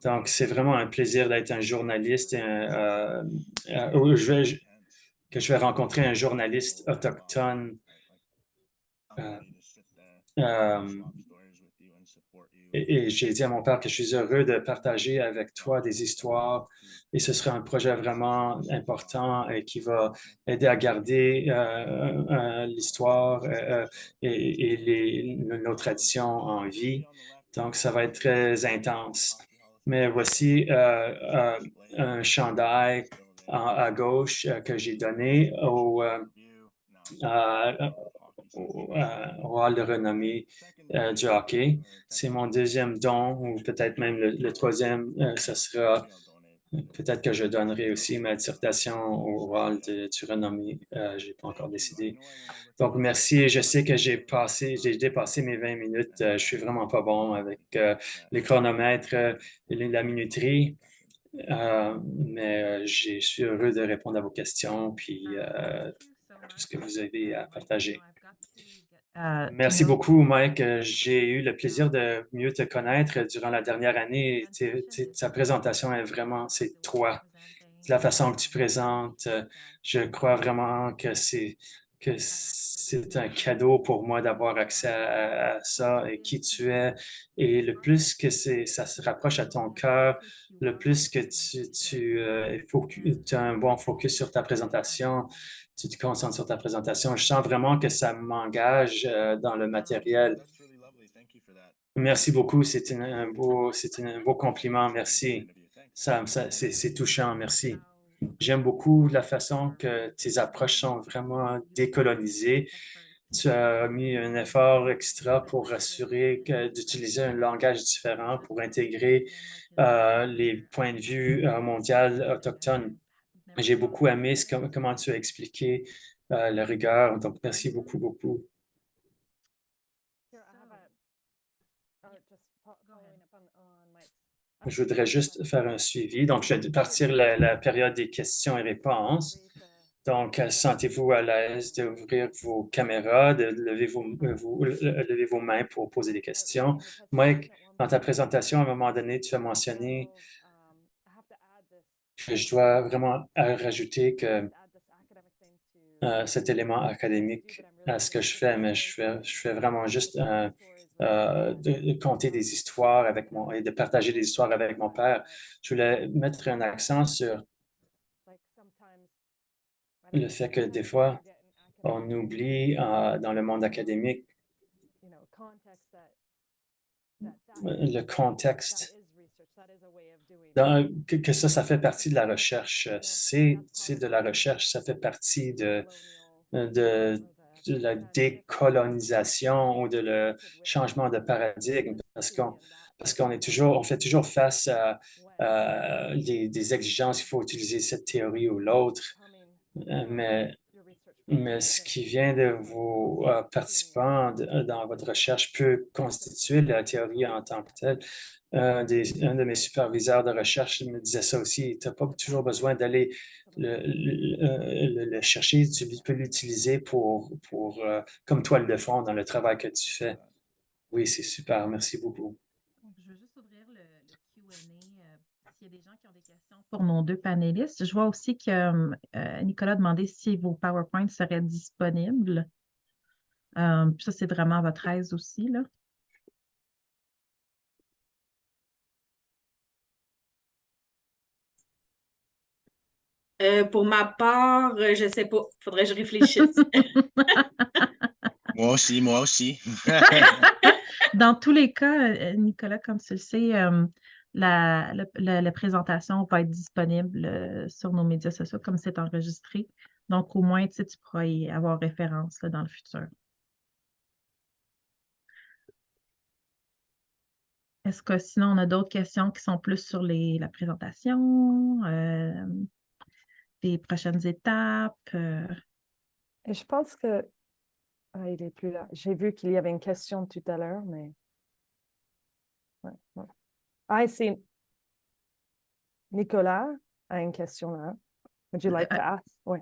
Donc, c'est vraiment un plaisir d'être un journaliste que je vais rencontrer un journaliste autochtone et j'ai dit à mon père que je suis heureux de partager avec toi des histoires et ce sera un projet vraiment important et qui va aider à garder l'histoire et nos traditions en vie. Donc, ça va être très intense. Mais voici un chandail à gauche que j'ai donné au hall de renommée du hockey. C'est mon deuxième don, ou peut-être même le troisième, ce sera peut-être que je donnerai aussi ma dissertation au hall du renommée. Je n'ai pas encore décidé. Donc, merci. Je sais que j'ai dépassé mes 20 minutes. Je suis vraiment pas bon avec les chronomètres et la minuterie. Mais je suis heureux de répondre à vos questions puis tout ce que vous avez à partager. Merci beaucoup, Mike. J'ai eu le plaisir de mieux te connaître durant la dernière année. Ta présentation est vraiment, c'est toi. La façon que tu présentes, je crois vraiment que c'est un cadeau pour moi d'avoir accès à ça et qui tu es. Et le plus que ça se rapproche à ton cœur, le plus que tu as un bon focus sur ta présentation, tu te concentres sur ta présentation. Je sens vraiment que ça m'engage dans le matériel. Merci beaucoup. C'est un beau compliment. Merci. C'est touchant. Merci. J'aime beaucoup la façon que tes approches sont vraiment décolonisées. Tu as mis un effort extra pour assurer d'utiliser un langage différent pour intégrer les points de vue mondiaux autochtones. J'ai beaucoup aimé comment tu as expliqué la rigueur. Donc, merci beaucoup, beaucoup. Je voudrais juste faire un suivi. Donc, je vais partir la période des questions et réponses. Donc, sentez-vous à l'aise d'ouvrir vos caméras, de lever vos mains pour poser des questions. Mike, dans ta présentation, à un moment donné, tu as mentionné que je dois vraiment rajouter que cet élément académique à ce que je fais, mais je fais vraiment juste de conter des histoires et de partager des histoires avec mon père. Je voulais mettre un accent sur le fait que des fois, on oublie dans le monde académique le contexte, que ça fait partie de la recherche. C'est de la recherche, ça fait partie de la décolonisation ou de le changement de paradigme parce qu'on on fait toujours face à des exigences, il faut utiliser cette théorie ou l'autre, mais ce qui vient de vos participants dans votre recherche peut constituer la théorie en tant que telle. Un de mes superviseurs de recherche me disait ça aussi. Tu n'as pas toujours besoin d'aller le chercher, tu peux l'utiliser comme toile de fond dans le travail que tu fais. Oui, c'est super. Merci beaucoup. Je veux juste ouvrir le Q&A. S'il y a des gens qui ont des questions pour nos deux panélistes. Je vois aussi que Nicolas a demandé si vos PowerPoints seraient disponibles. Puis ça, c'est vraiment à votre aise aussi, là. Pour ma part, je ne sais pas. Il faudrait que je réfléchisse. Moi aussi, moi aussi. Dans tous les cas, Nicolas, comme tu le sais, la présentation va être disponible sur nos médias sociaux comme c'est enregistré. Donc, au moins, tu pourras y avoir référence là, dans le futur. Est-ce que sinon, on a d'autres questions qui sont plus sur la présentation, les prochaines étapes? Et je pense que... Ah, il n'est plus là. J'ai vu qu'il y avait une question tout à l'heure, mais... Ouais, ouais. Ah, c'est Nicolas a une question là. Would you like to ask? Oui.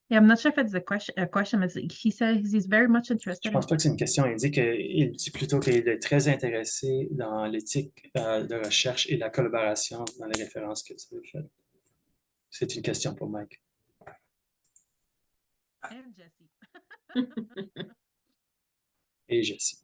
Yeah, I'm not sure if it's a question, but he says he's very much Je interested pense pas que c'est une question. Il dit plutôt qu'il est très intéressé dans l'éthique de recherche et la collaboration dans les références que tu veux faire. C'est une question pour Mike. And Jessie. Et Jessie.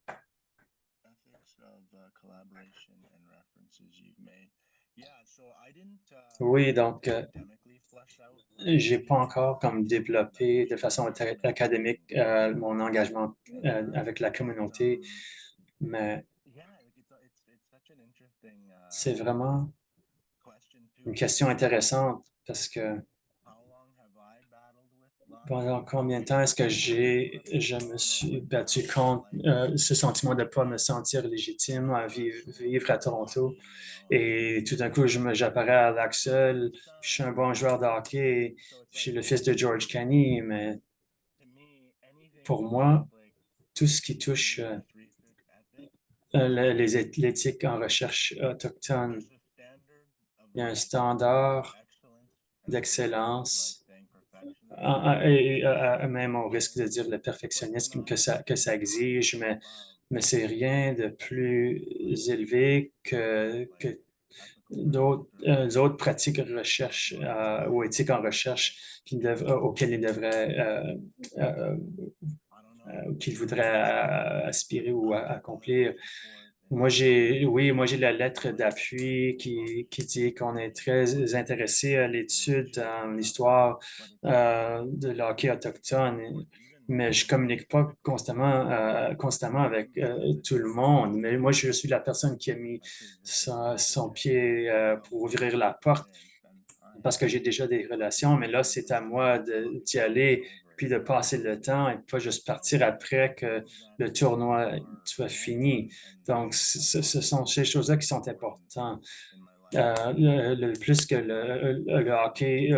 Ethics of collaboration and references you've made. Yeah, so I didn't Oui, donc academically flesh out j'ai pas encore comme développé de façon académique mon engagement avec la communauté, mais yeah, like it's such an interesting c'est vraiment question too. une question intéressante parce que How long have I battled with pendant combien de temps est-ce que je me suis battu contre ce sentiment de ne pas me sentir légitime à vivre à Toronto et tout d'un coup j'apparais à l'Axel, je suis un bon joueur de hockey, je suis le fils de George Kenney, mais pour moi, tout ce qui touche l'éthique en recherche autochtone, il y a un standard d'excellence et même au risque de dire le perfectionnisme que ça exige, mais c'est rien de plus élevé que d'autres autres pratiques de recherche ou éthiques en recherche auxquelles ils devraient qu'ils voudraient aspirer ou accomplir. Moi, j'ai la lettre d'appui qui dit qu'on est très intéressé à l'étude dans l'histoire de l'hockey autochtone, mais je communique pas constamment avec tout le monde. Mais moi, je suis la personne qui a mis son pied pour ouvrir la porte parce que j'ai déjà des relations, mais là, c'est à moi d'y aller puis de passer le temps et pas juste partir après que le tournoi soit fini. Donc, ce sont ces choses-là qui sont importantes. Plus que le hockey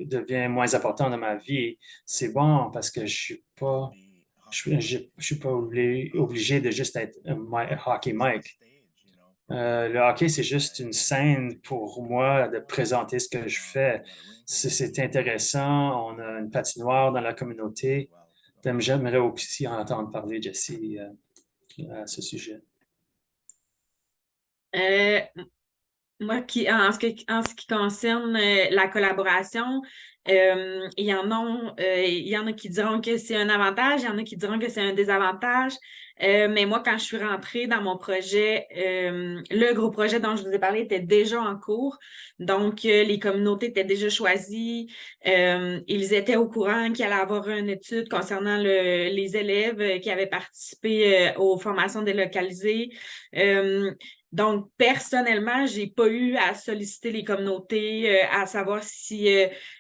devient moins important dans ma vie, c'est bon parce que je suis pas obligé de juste être hockey Mike. Le hockey, c'est juste une scène pour moi de présenter ce que je fais. C'est intéressant. On a une patinoire dans la communauté. J'aimerais aussi en entendre parler, Jessie, à ce sujet. Moi, en ce qui concerne la collaboration, il y en a qui diront que c'est un avantage, il y en a qui diront que c'est un désavantage. Mais moi, quand je suis rentrée dans mon projet, le gros projet dont je vous ai parlé était déjà en cours. Donc, les communautés étaient déjà choisies. Ils étaient au courant qu'il allait y avoir une étude concernant les élèves qui avaient participé aux formations délocalisées. Donc, personnellement, j'ai pas eu à solliciter les communautés, à savoir si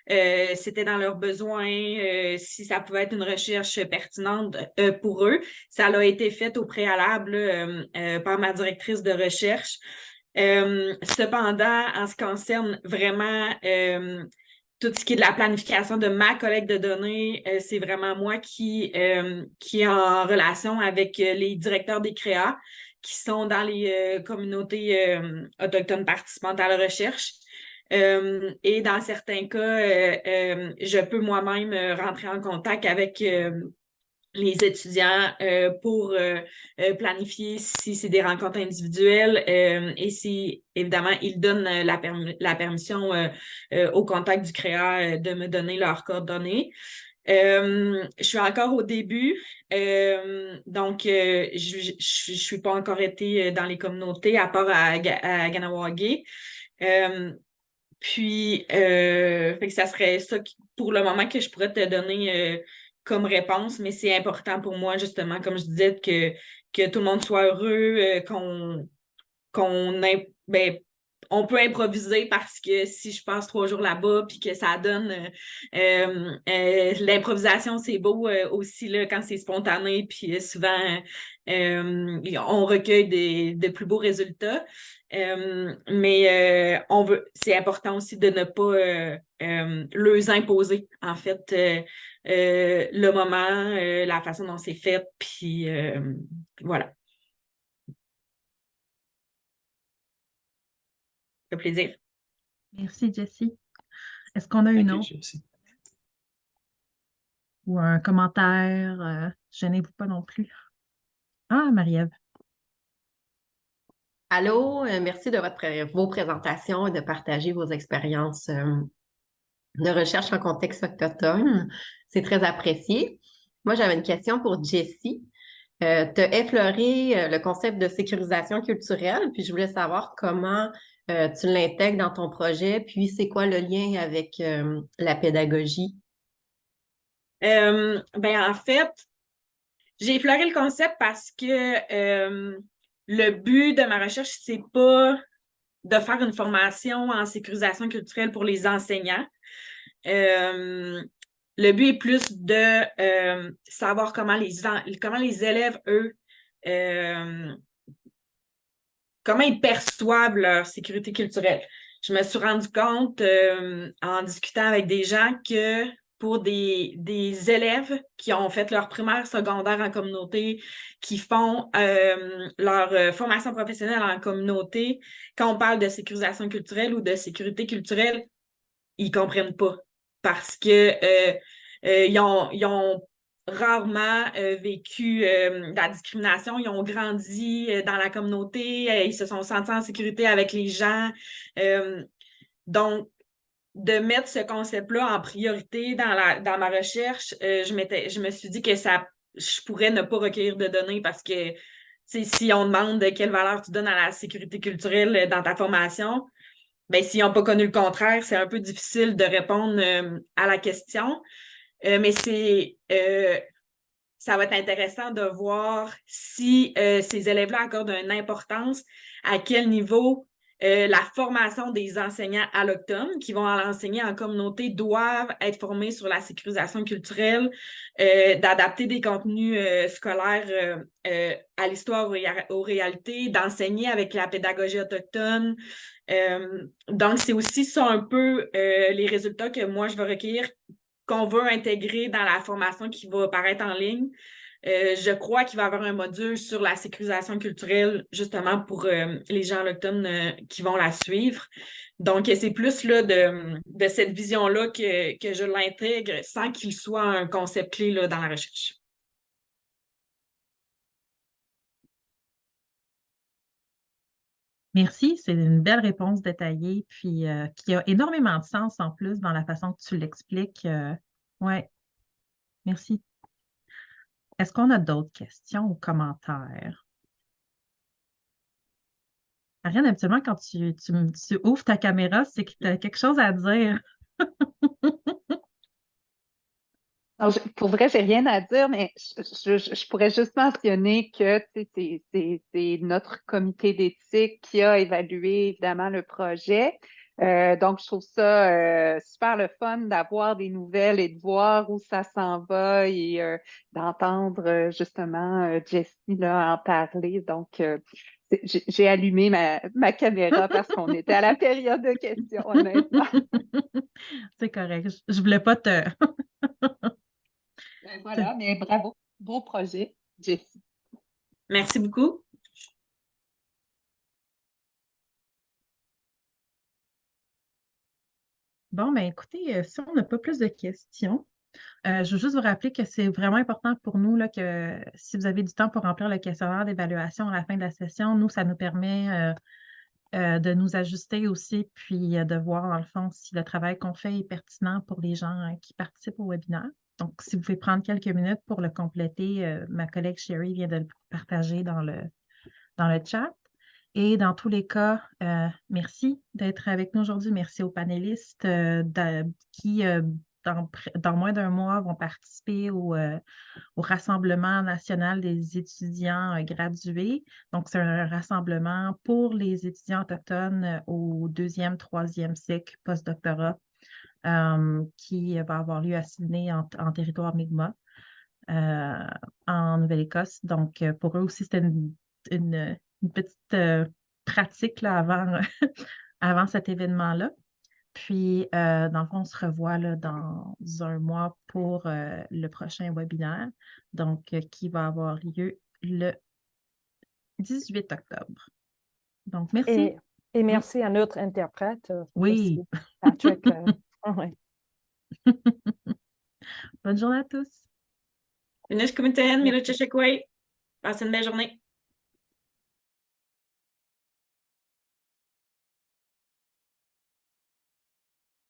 c'était dans leurs besoins, si ça pouvait être une recherche pertinente pour eux. Ça a été fait au préalable par ma directrice de recherche. Cependant, en ce qui concerne vraiment tout ce qui est de la planification de ma collecte de données, c'est vraiment moi qui est en relation avec les directeurs des CREA qui sont dans les communautés autochtones participantes à la recherche. Et dans certains cas, je peux moi-même rentrer en contact avec les étudiants pour planifier si c'est des rencontres individuelles et si, évidemment, ils donnent la permission au contact du CREA de me donner leurs coordonnées. Je suis encore au début, donc je suis pas encore été dans les communautés à part à Kahnawake. Puis, fait que ça serait ça pour le moment que je pourrais te donner comme réponse, mais c'est important pour moi, justement, comme je disais, que tout le monde soit heureux, on peut improviser parce que si je passe 3 jours là-bas puis que ça donne l'improvisation, c'est beau aussi là, quand c'est spontané, puis souvent on recueille de plus beaux résultats. Mais c'est important aussi de ne pas leur imposer, en fait, le moment, la façon dont c'est fait, puis voilà. Ça fait plaisir. Merci, Jessie. Est-ce qu'on a une Ok, autre Jessie. ou un commentaire? Gênez-vous pas non plus. Ah, Marie-Ève. Allô, merci de vos présentations et de partager vos expériences de recherche en contexte autochtone. C'est très apprécié. Moi, j'avais une question pour Jessie. Tu as effleuré le concept de sécurisation culturelle, puis je voulais savoir comment tu l'intègres dans ton projet, puis c'est quoi le lien avec la pédagogie? En fait, j'ai effleuré le concept parce que le but de ma recherche, c'est pas de faire une formation en sécurisation culturelle pour les enseignants. Le but est plus de savoir comment les élèves, eux, comment ils perçoivent leur sécurité culturelle. Je me suis rendu compte en discutant avec des gens que pour des élèves qui ont fait leur primaire, secondaire en communauté, qui font leur formation professionnelle en communauté, quand on parle de sécurisation culturelle ou de sécurité culturelle, ils comprennent pas parce que ils ont rarement vécu de la discrimination. Ils ont grandi dans la communauté, ils se sont sentis en sécurité avec les gens. Donc, de mettre ce concept-là en priorité dans ma recherche, je me suis dit que je pourrais ne pas recueillir de données parce que si on demande quelle valeur tu donnes à la sécurité culturelle dans ta formation, ben, s'ils n'ont pas connu le contraire, c'est un peu difficile de répondre à la question. Mais ça va être intéressant de voir si ces élèves-là accordent une importance, à quel niveau la formation des enseignants allochtones qui vont l'enseigner en communauté doivent être formés sur la sécurisation culturelle, d'adapter des contenus scolaires à l'histoire, aux réalités, d'enseigner avec la pédagogie autochtone. Donc, c'est aussi ça un peu les résultats que moi, je vais recueillir, qu'on veut intégrer dans la formation qui va apparaître en ligne. Je crois qu'il va y avoir un module sur la sécurisation culturelle, justement pour les gens autochtones qui vont la suivre. Donc, c'est plus là, de cette vision-là que je l'intègre sans qu'il soit un concept clé là, dans la recherche. Merci, c'est une belle réponse détaillée, puis qui a énormément de sens en plus dans la façon que tu l'expliques. Ouais, merci. Est-ce qu'on a d'autres questions ou commentaires? Ariane, habituellement, quand tu ouvres ta caméra, c'est que tu as quelque chose à dire. Alors, pour vrai, j'ai rien à dire, mais je pourrais juste mentionner que tu sais, c'est notre comité d'éthique qui a évalué évidemment le projet. Donc, je trouve ça super le fun d'avoir des nouvelles et de voir où ça s'en va et d'entendre justement Jessie là, en parler. Donc, j'ai allumé ma caméra parce qu'on était à la période de questions, honnêtement. C'est correct. Je voulais pas te. Ben voilà, mais bravo. Beau projet, Jessie. Merci beaucoup. Bon, ben écoutez, si on n'a pas plus de questions, je veux juste vous rappeler que c'est vraiment important pour nous là, que si vous avez du temps pour remplir le questionnaire d'évaluation à la fin de la session, nous, ça nous permet de nous ajuster aussi, puis de voir dans le fond si le travail qu'on fait est pertinent pour les gens qui participent au webinaire. Donc, si vous pouvez prendre quelques minutes pour le compléter, ma collègue Sherry vient de le partager dans le chat. Et dans tous les cas, merci d'être avec nous aujourd'hui. Merci aux panélistes qui dans moins d'un mois, vont participer au Rassemblement national des étudiants gradués. Donc, c'est un rassemblement pour les étudiants autochtones au 2e, 3e cycle postdoctorat qui va avoir lieu à Sydney en territoire Mi'kmaq en Nouvelle-Écosse. Donc, pour eux aussi, c'était une petite pratique là, avant cet événement-là. Puis, dans le fond, on se revoit là, dans un mois pour le prochain webinaire, donc qui va avoir lieu le 18 octobre. Donc, merci. Et merci à notre interprète Oui. aussi, Patrick. Ouais. Bonne journée à tous. Finish Kumiten, Milo Cheshekwe. Passez une belle journée.